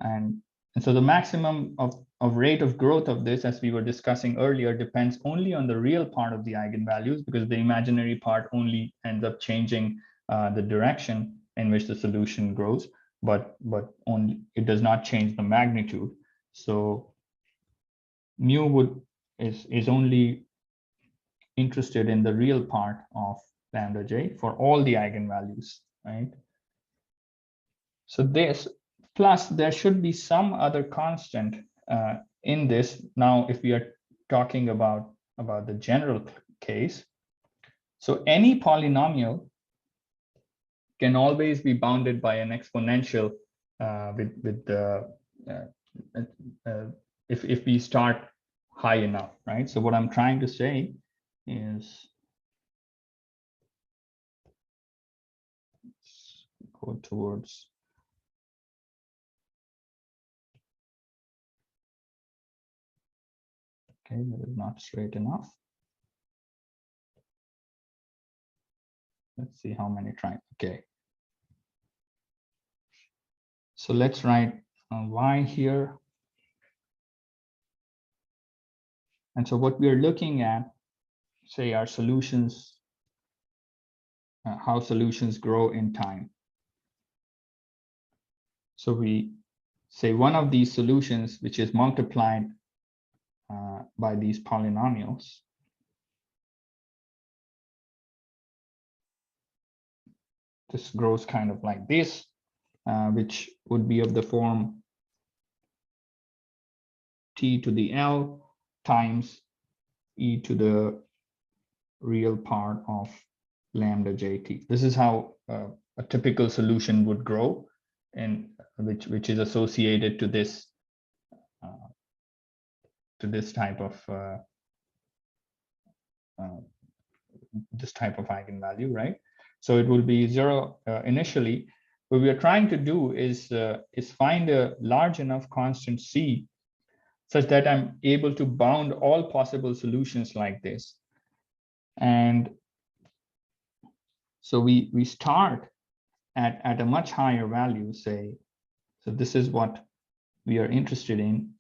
And so the maximum of rate of growth of this, as we were discussing earlier, depends only on the real part of the eigenvalues, because the imaginary part only ends up changing the direction in which the solution grows, but only it does not change the magnitude. So mu is only interested in the real part of lambda j for all the eigenvalues, right? So this, plus there should be some other constant in this. Now, if we are talking about the general case, so any polynomial can always be bounded by an exponential with the if we start high enough, right? So what I'm trying to say is, let's go towards, okay, that is not straight enough. Let's see how many try. Okay. So let's write y here. And so what we are looking at, say, our solutions, how solutions grow in time. So we say one of these solutions, which is multiplied by these polynomials, this grows kind of like this, which would be of the form t to the L times e to the real part of lambda jt. This is how a typical solution would grow, and which is associated to this type of eigenvalue, right? So it will be 0 initially. What we are trying to do is find a large enough constant c such that I'm able to bound all possible solutions like this. And so we start at a much higher value, say, so this is what we are interested in.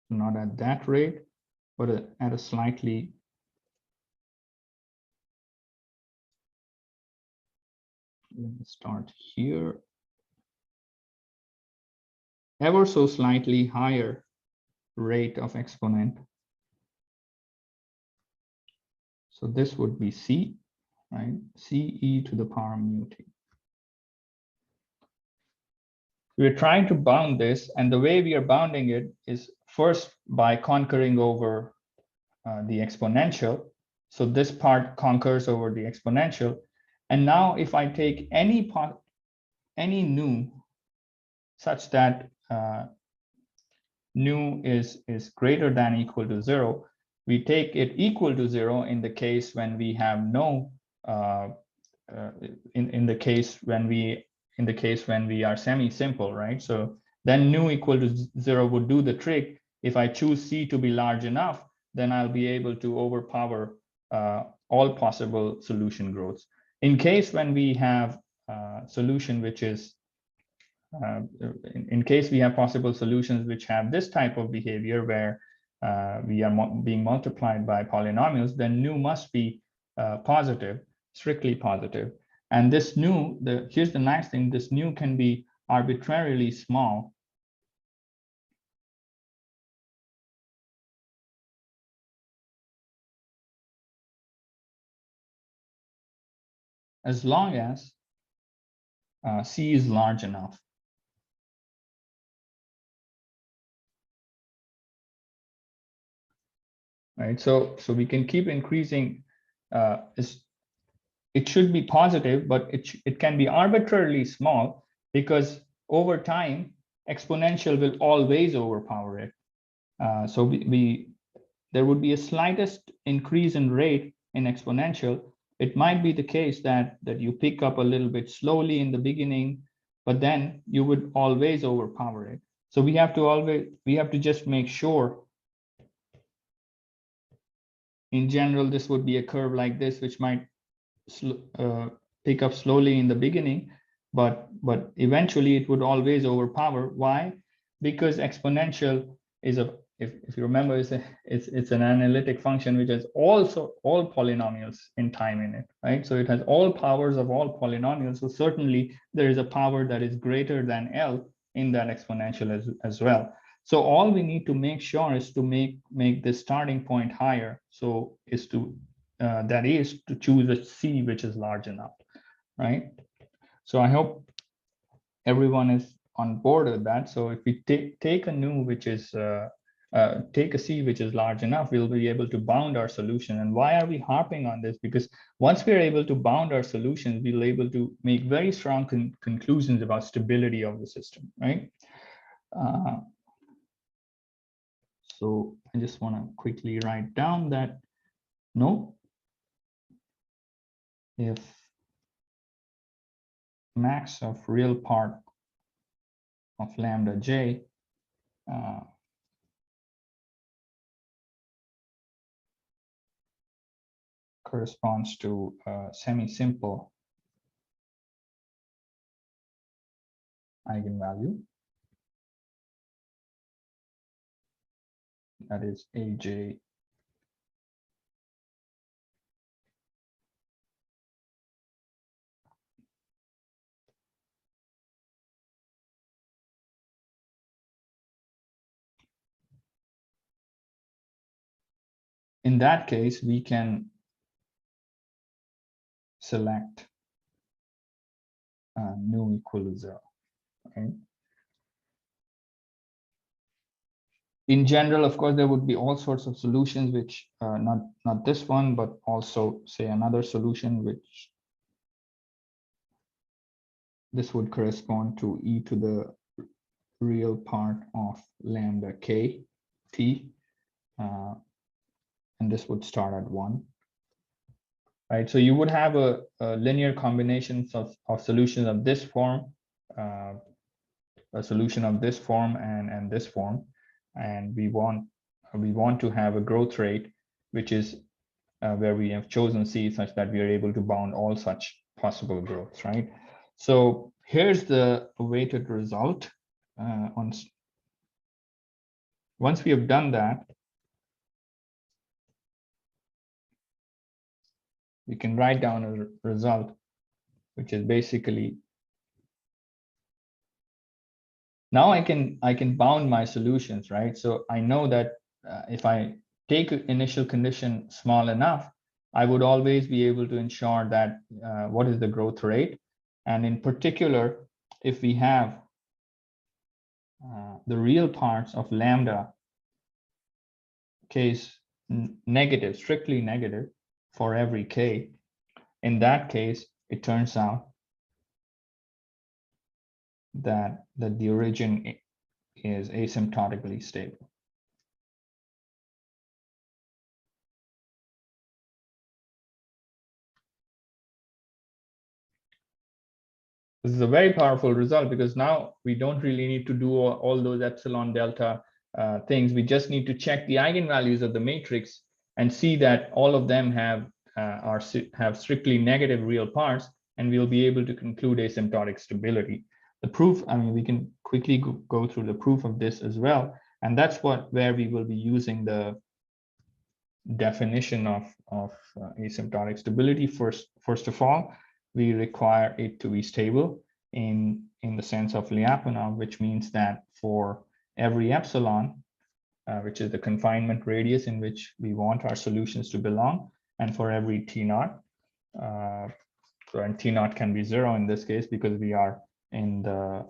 Not at that rate, but at a slightly let me start here, ever so slightly higher rate of exponent. So this would be c, right? C e to the power mu t. We're trying to bound this, and the way we are bounding it is first by conquering over the exponential. So this part conquers over the exponential. And now if I take any nu such that nu is greater than equal to 0, we take it equal to 0 in the case when we have no in the case when we are semi-simple, right? So then nu equal to 0 would do the trick. If I choose c to be large enough, then I'll be able to overpower all possible solution growths. In case when we have solution which is in case we have possible solutions which have this type of behavior where we are being multiplied by polynomials, then nu must be positive, strictly positive. And this nu, here's the nice thing, this nu can be arbitrarily small. As long as c is large enough. Right, so we can keep increasing. It should be positive, but it can be arbitrarily small because over time exponential will always overpower it. So there would be a slightest increase in rate in exponential. It might be the case that you pick up a little bit slowly in the beginning, but then you would always overpower it. So we have to just make sure. In general, this would be a curve like this, which might pick up slowly in the beginning, but eventually it would always overpower. Why? Because exponential is if you remember, it's an analytic function which has also all polynomials in time in it, right? So it has all powers of all polynomials. So certainly there is a power that is greater than L in that exponential as well. So all we need to make sure is to make the starting point higher. So is to that is to choose a c which is large enough, right? So I hope everyone is on board with that. So if we take a nu which is take a C which is large enough, we'll be able to bound our solution. And why are we harping on this? Because once we're able to bound our solutions, we'll be able to make very strong conclusions about stability of the system, right? So I just want to quickly write down that no, if max of real part of lambda j corresponds to a semi-simple eigenvalue, that is aj in that case, we can select nu equal to 0, right? In general, of course, there would be all sorts of solutions, which not this one, but also say another solution, which this would correspond to e to the real part of lambda k t, and this would start at 1. Right, so you would have a linear combinations of solutions of this form, a solution of this form and this form, and we want to have a growth rate which is where we have chosen C such that we are able to bound all such possible growths, right? So here's the weighted result. Once we have done that, we can write down a result, which is basically, now I can bound my solutions, right? So I know that if I take an initial condition small enough, I would always be able to ensure that what is the growth rate. And in particular, if we have the real parts of lambda case negative, strictly negative for every k, in that case, it turns out that the origin is asymptotically stable. This is a very powerful result because now we don't really need to do all those epsilon delta things. We just need to check the eigenvalues of the matrix and see that all of them have strictly negative real parts, and we'll be able to conclude asymptotic stability. The proof, I mean, we can quickly go through the proof of this as well, and that's where we will be using the definition of asymptotic stability. First of all, we require it to be stable in the sense of Lyapunov, which means that for every epsilon, which is the confinement radius in which we want our solutions to belong, and for every T naught, and T naught can be 0 in this case because we are in the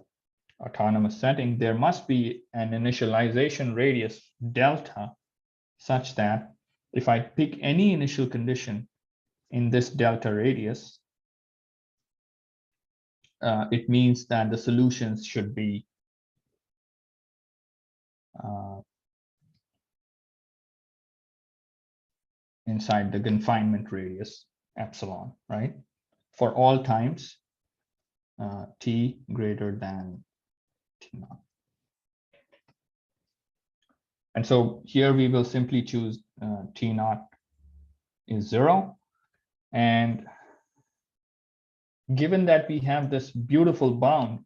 autonomous setting, there must be an initialization radius delta such that if I pick any initial condition in this delta radius, it means that the solutions should be inside the confinement radius epsilon, right? For all times t greater than t naught. And so here we will simply choose t naught is 0. And given that we have this beautiful bound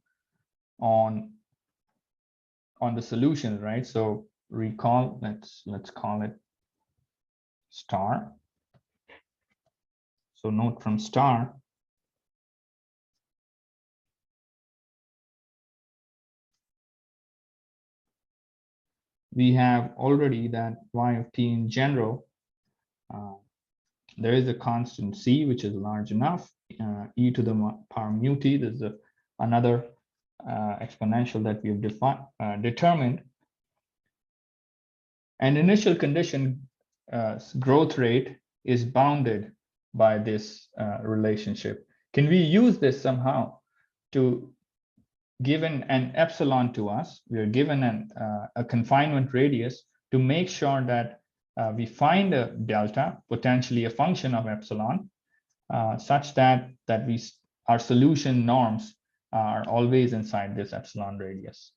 on the solutions, right? So recall, let's call it star. So note from star, we have already that y of t in general, there is a constant c which is large enough, e to the power mu t. This is another exponential that we have determined. And initial condition growth rate is bounded by this relationship. Can we use this somehow to, given an epsilon to us, we are given a confinement radius, to make sure that we find a delta, potentially a function of epsilon, such that our solution norms are always inside this epsilon radius.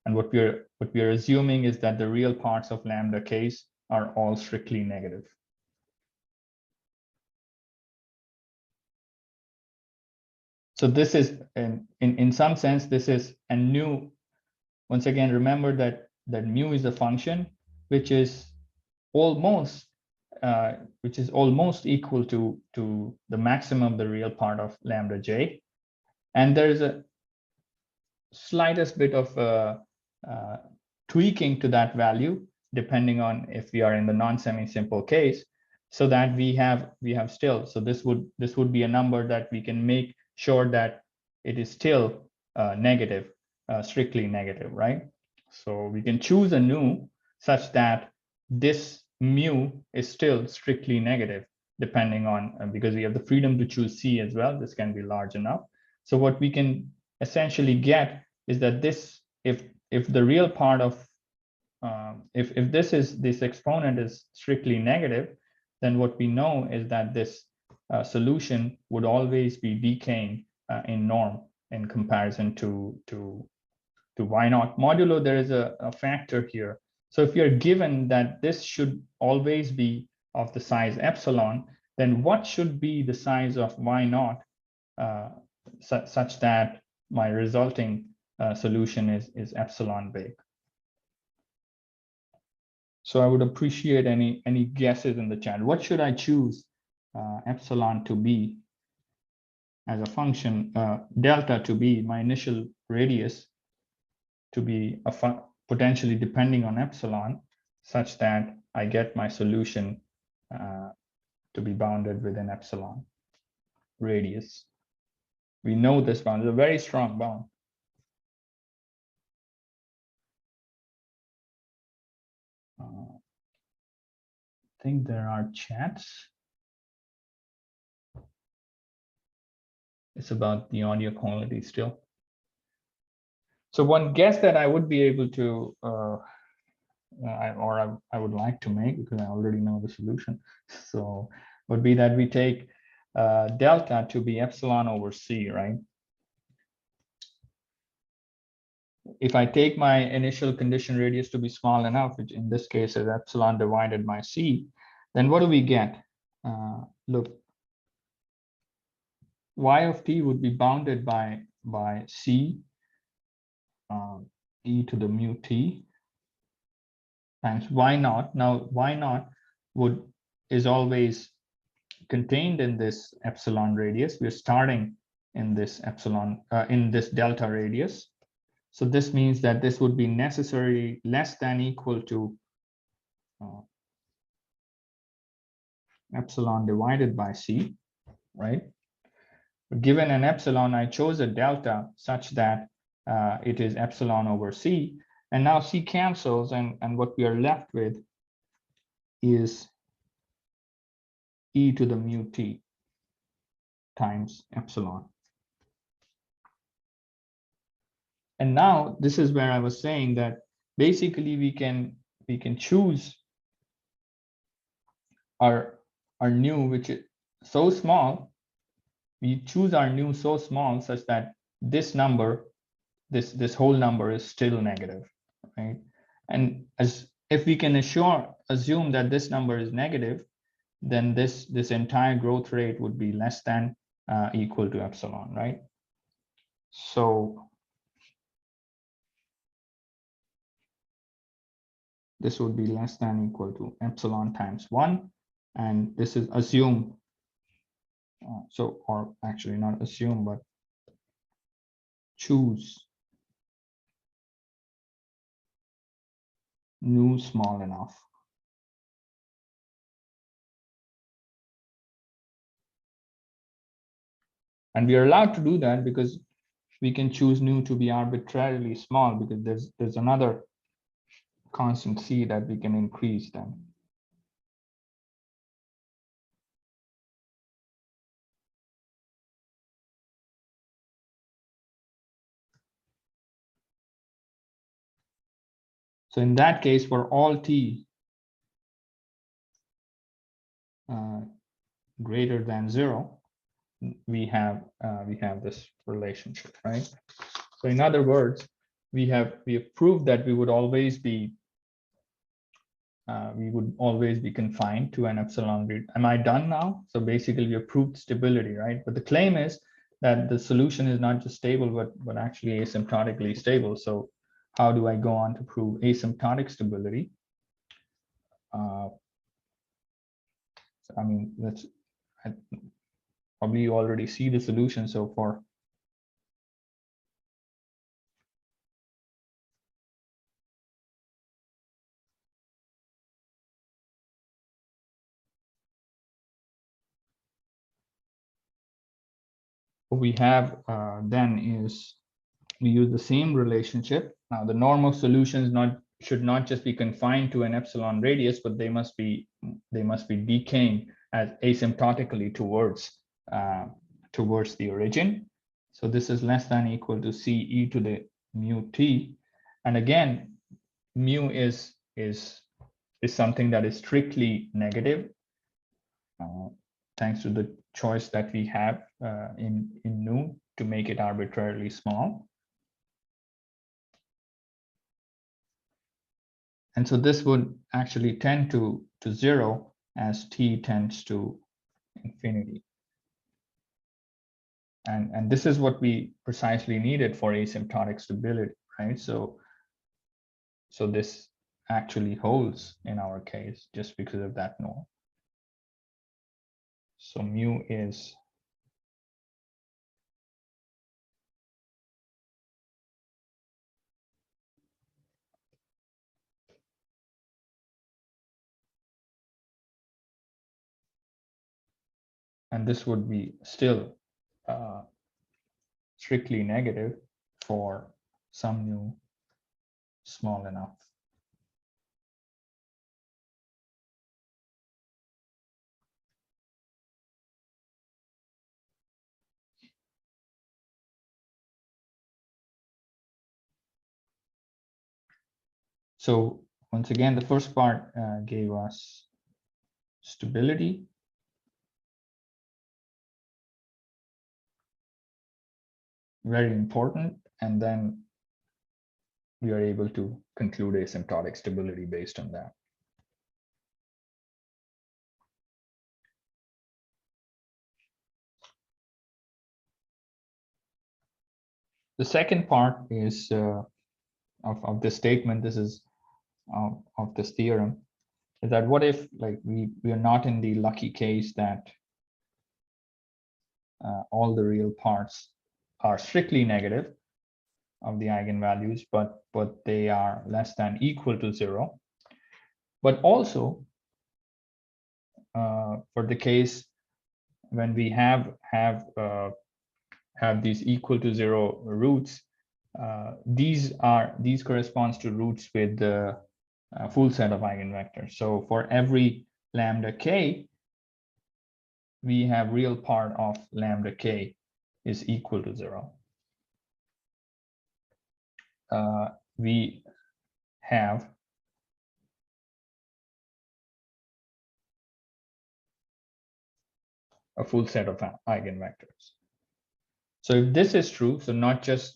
And what we're assuming is that the real parts of lambda case are all strictly negative. So this is, in some sense, this is a new, once again, remember that mu is a function which is almost equal to the maximum, the real part of lambda j. And there is a slightest bit of tweaking to that value, depending on if we are in the non-semi-simple case, so that we have still, so this would be a number that we can make sure that it is still negative, strictly negative, right? So we can choose a nu such that this mu is still strictly negative, depending on, because we have the freedom to choose C as well, this can be large enough. So what we can essentially get is that this, if the real part of, if this exponent is strictly negative, then what we know is that this solution would always be decaying in norm in comparison to y naught. Modulo, there is a factor here. So if you're given that this should always be of the size epsilon, then what should be the size of y naught such that my resulting solution is epsilon big? So I would appreciate any guesses in the chat. What should I choose epsilon to be as a function, delta to be my initial radius, to be potentially depending on epsilon, such that I get my solution to be bounded within epsilon radius? We know this bound is a very strong bound. I think there are chats. It's about the audio quality still. So one guess that I would be able to, I would like to make, because I already know the solution, so would be that we take delta to be epsilon over C, right? If I take my initial condition radius to be small enough, which in this case is epsilon divided by C, then what do we get? Look, y of t would be bounded by C e to the mu t times y naught. Now y naught is always contained in this epsilon radius. We're starting in this epsilon, in this delta radius. So this means that this would be necessarily less than equal to epsilon divided by C, right? Given an epsilon, I chose a delta such that it is epsilon over C. And now C cancels, and what we are left with is e to the mu t times epsilon. And now this is where I was saying that basically we can choose our nu, which is so small. We choose our nu so small such that this number, this whole number is still negative, right? And as if we can assume that this number is negative, then this entire growth rate would be less than equal to epsilon, right? So this would be less than equal to epsilon times 1, and this is assumed. So, or actually not assume, but choose nu small enough. And we are allowed to do that because we can choose nu to be arbitrarily small, because there's another constant C that we can increase then. So in that case, for all t greater than 0, we have this relationship, right? So in other words, we have proved that we would always be confined to an epsilon read. Am I done now? So basically we have proved stability, right? But the claim is that the solution is not just stable, but actually asymptotically stable. So how do I go on to prove asymptotic stability? I mean, probably you already see the solution so far. What we have then is we use the same relationship. Now the normal solutions should not just be confined to an epsilon radius, but they must be decaying as asymptotically towards the origin. So this is less than or equal to C e to the mu t, and again, mu is something that is strictly negative, thanks to the choice that we have in nu to make it arbitrarily small. And so this would actually tend to 0 as t tends to infinity. And this is what we precisely needed for asymptotic stability, right? So this actually holds in our case just because of that norm. So mu is and this would be still strictly negative for some nu small enough. So once again, the first part gave us stability. Very important. And then we are able to conclude asymptotic stability based on that. The second part is of this statement. This is of this theorem, is that what if we are not in the lucky case that all the real parts are strictly negative of the eigenvalues, but they are less than or equal to 0. But also for the case when we have these equal to 0 roots, these corresponds to roots with the full set of eigenvectors. So for every lambda k, we have real part of lambda k is equal to 0. We have a full set of eigenvectors. So if this is true, so not just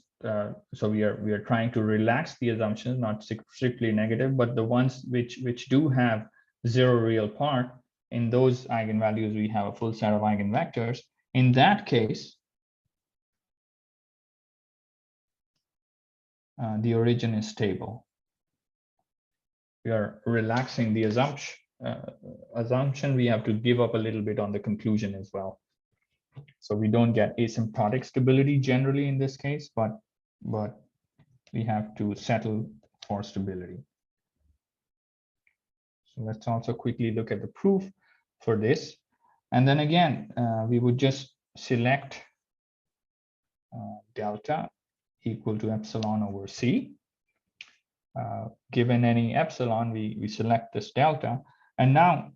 so we are trying to relax the assumptions, not strictly negative, but the ones which do have 0 real part, in those eigenvalues we have a full set of eigenvectors. In that case, the origin is stable. We are relaxing the assumption. We have to give up a little bit on the conclusion as well. So we don't get asymptotic stability generally in this case, but we have to settle for stability. So let's also quickly look at the proof for this. And then again, we would just select delta equal to epsilon over c. given any epsilon, we select this delta. And now,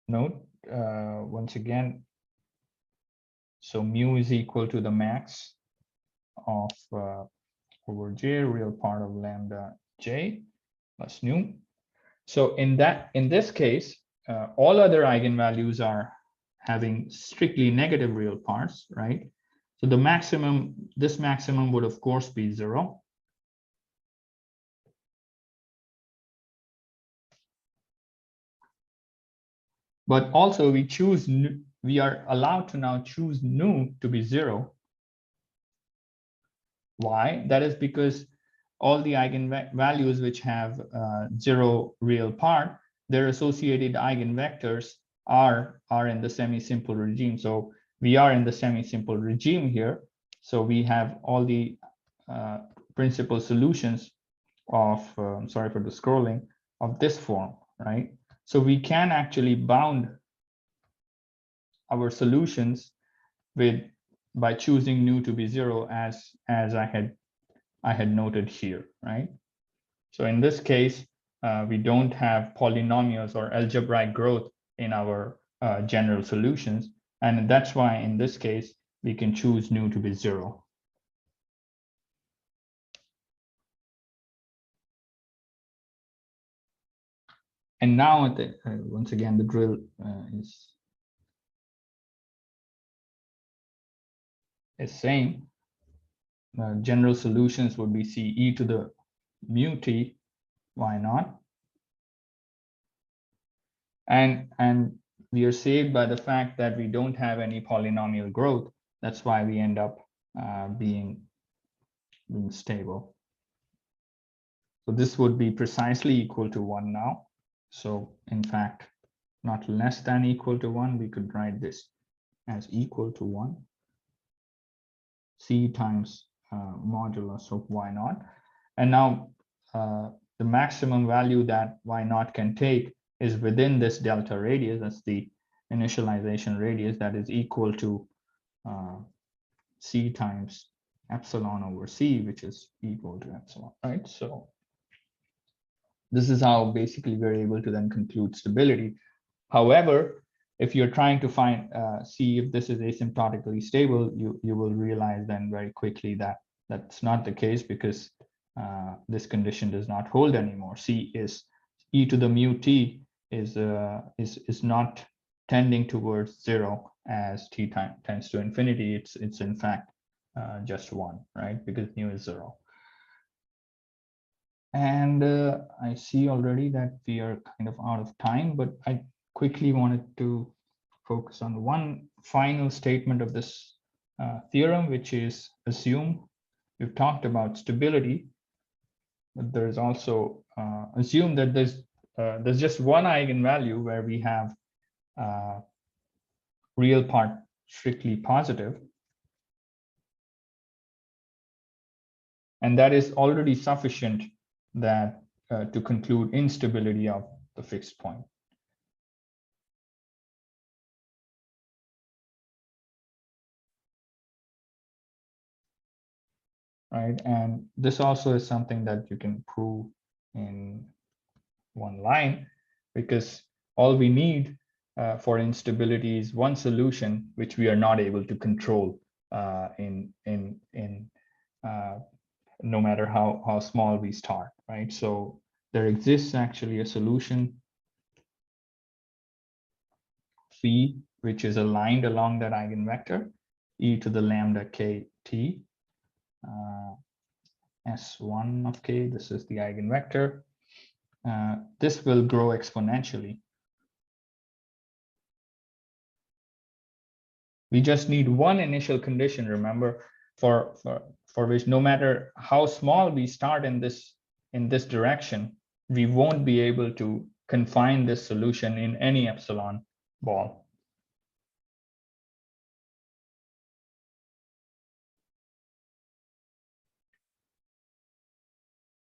note, once again, so mu is equal to the max of over j, real part of lambda j plus nu. So in this case, all other eigenvalues are having strictly negative real parts, right? So the maximum, this maximum would of course be 0. But also we are allowed to now choose nu to be 0. Why? That is because all the eigenvalues which have 0 real part, their associated eigenvectors are in the semi-simple regime. So we are in the semi-simple regime here. So we have all the principal solutions of, sorry for the scrolling, of this form, right? So we can actually bound our solutions by choosing nu to be 0 as I had noted here, right? So in this case, we don't have polynomials or algebraic growth in our general solutions. And that's why in this case, we can choose nu to be 0. And now, once again, the drill is same. General solutions would be C e to the mu t y naught. And we are saved by the fact that we don't have any polynomial growth. That's why we end up being stable. So this would be precisely equal to 1 now. So in fact, not less than equal to 1, we could write this as equal to 1. C times modulus of y naught. And now the maximum value that y naught can take is within this delta radius. That's the initialization radius, that is equal to C times epsilon over C, which is equal to epsilon, right? So this is how basically we're able to then conclude stability. However, if you're trying to find, see if this is asymptotically stable, you will realize then very quickly that that's not the case, because this condition does not hold anymore. C is e to the mu t is not tending towards 0 as t tends to infinity. It's in fact just 1, right? Because nu is 0. And I see already that we are kind of out of time, but I quickly wanted to focus on one final statement of this theorem, which is assume. We've talked about stability, but there's also assume that there's just one eigenvalue where we have real part strictly positive, and that is already sufficient that to conclude instability of the fixed point. Right, and this also is something that you can prove in one line, because all we need for instability is one solution which we are not able to control no matter how small we start, right? So there exists actually a solution phi which is aligned along that eigenvector e to the lambda k t. S1 of k, this is the eigenvector. This will grow exponentially. We just need one initial condition, remember, for which no matter how small we start in this direction, we won't be able to confine this solution in any epsilon ball.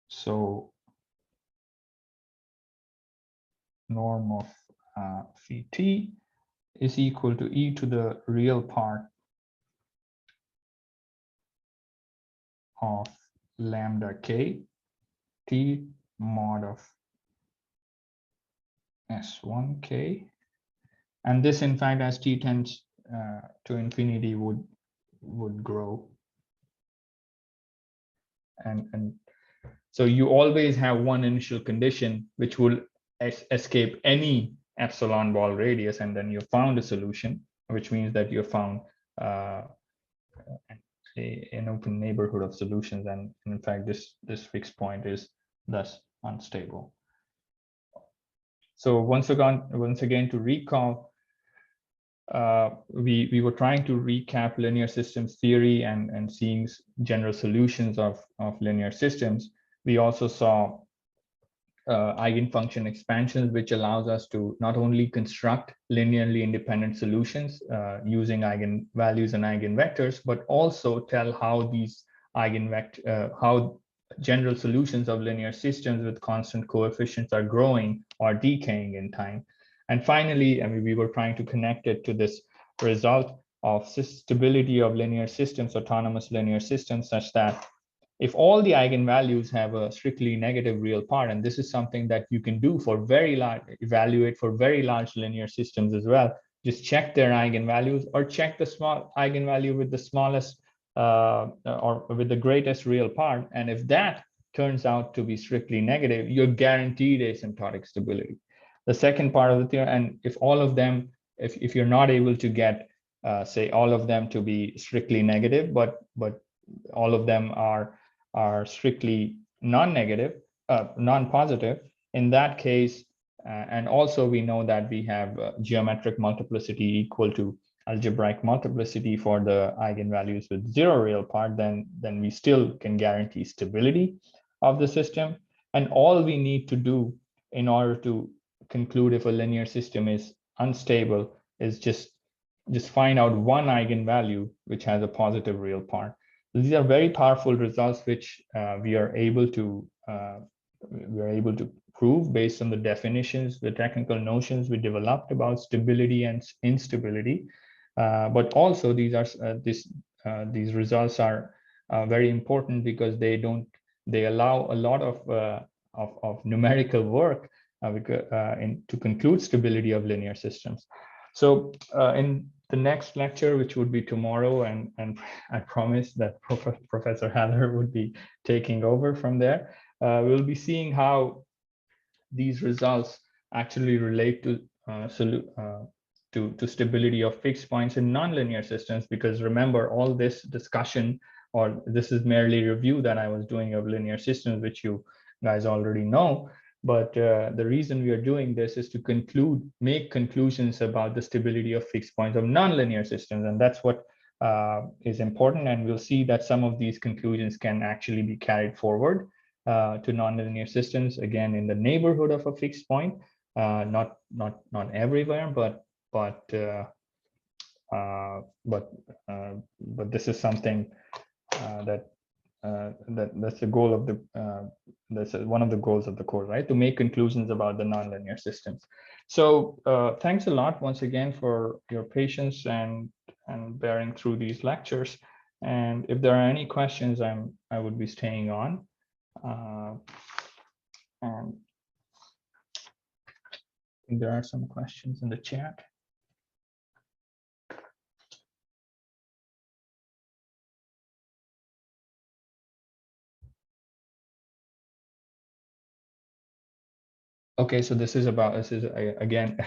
So norm of phi t is equal to e to the real part of lambda k t mod of S1k. And this, in fact, as t tends to infinity, would grow. And so you always have one initial condition which will escape any epsilon ball radius, and then you found a solution, which means that you found an open neighborhood of solutions. And in fact, this fixed point is thus unstable. So once again, to recall, we were trying to recap linear systems theory and seeing general solutions of linear systems. We also saw eigenfunction expansions, which allows us to not only construct linearly independent solutions using eigenvalues and eigenvectors, but also tell how these how general solutions of linear systems with constant coefficients are growing or decaying in time. And finally, I mean, we were trying to connect it to this result of stability of linear systems, autonomous linear systems, such that if all the eigenvalues have a strictly negative real part, and this is something that you can do for very large, evaluate for very large linear systems as well, just check their eigenvalues or check the small eigenvalue with the smallest or with the greatest real part. And if that turns out to be strictly negative, you're guaranteed asymptotic stability. The second part of the theorem, and if all of them, if you're not able to get, say, all of them to be strictly negative, but all of them are strictly non-negative, non-positive, in that case, and also we know that we have geometric multiplicity equal to algebraic multiplicity for the eigenvalues with zero real part, then we still can guarantee stability of the system. And all we need to do in order to conclude if a linear system is unstable is just find out one eigenvalue which has a positive real part. These are very powerful results which we are able to prove based on the definitions, the technical notions we developed about stability and instability. But also these results are very important because they allow a lot of numerical work to conclude stability of linear systems. So in the next lecture, which would be tomorrow, and I promise that Professor Haller would be taking over from there, we'll be seeing how these results actually relate to stability of fixed points in nonlinear systems. Because remember, all this discussion, or this is merely review that I was doing of linear systems, which you guys already know. But the reason we are doing this is to make conclusions about the stability of fixed points of nonlinear systems. And that's what is important. And we'll see that some of these conclusions can actually be carried forward to nonlinear systems, again, in the neighborhood of a fixed point, not everywhere, but this is something that's the goal of the that's one of the goals of the course, right? To make conclusions about the nonlinear systems. So thanks a lot once again for your patience and bearing through these lectures. And if there are any questions, I would be staying on. And I think there are some questions in the chat. Okay, so this is again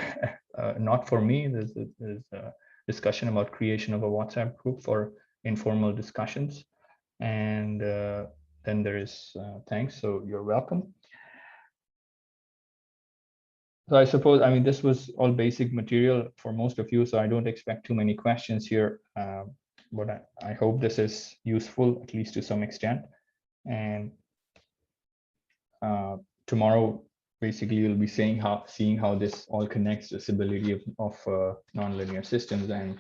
not for me. This is a discussion about creation of a WhatsApp group for informal discussions, and then there is thanks. So you're welcome. So I suppose, I mean, this was all basic material for most of you, so I don't expect too many questions here. But I hope this is useful, at least to some extent. And tomorrow, basically, you'll be seeing how this all connects to stability of nonlinear systems. And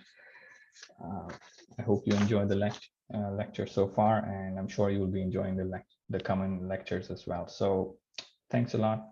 I hope you enjoy the lecture so far, and I'm sure you will be enjoying the coming lectures as well. So thanks a lot.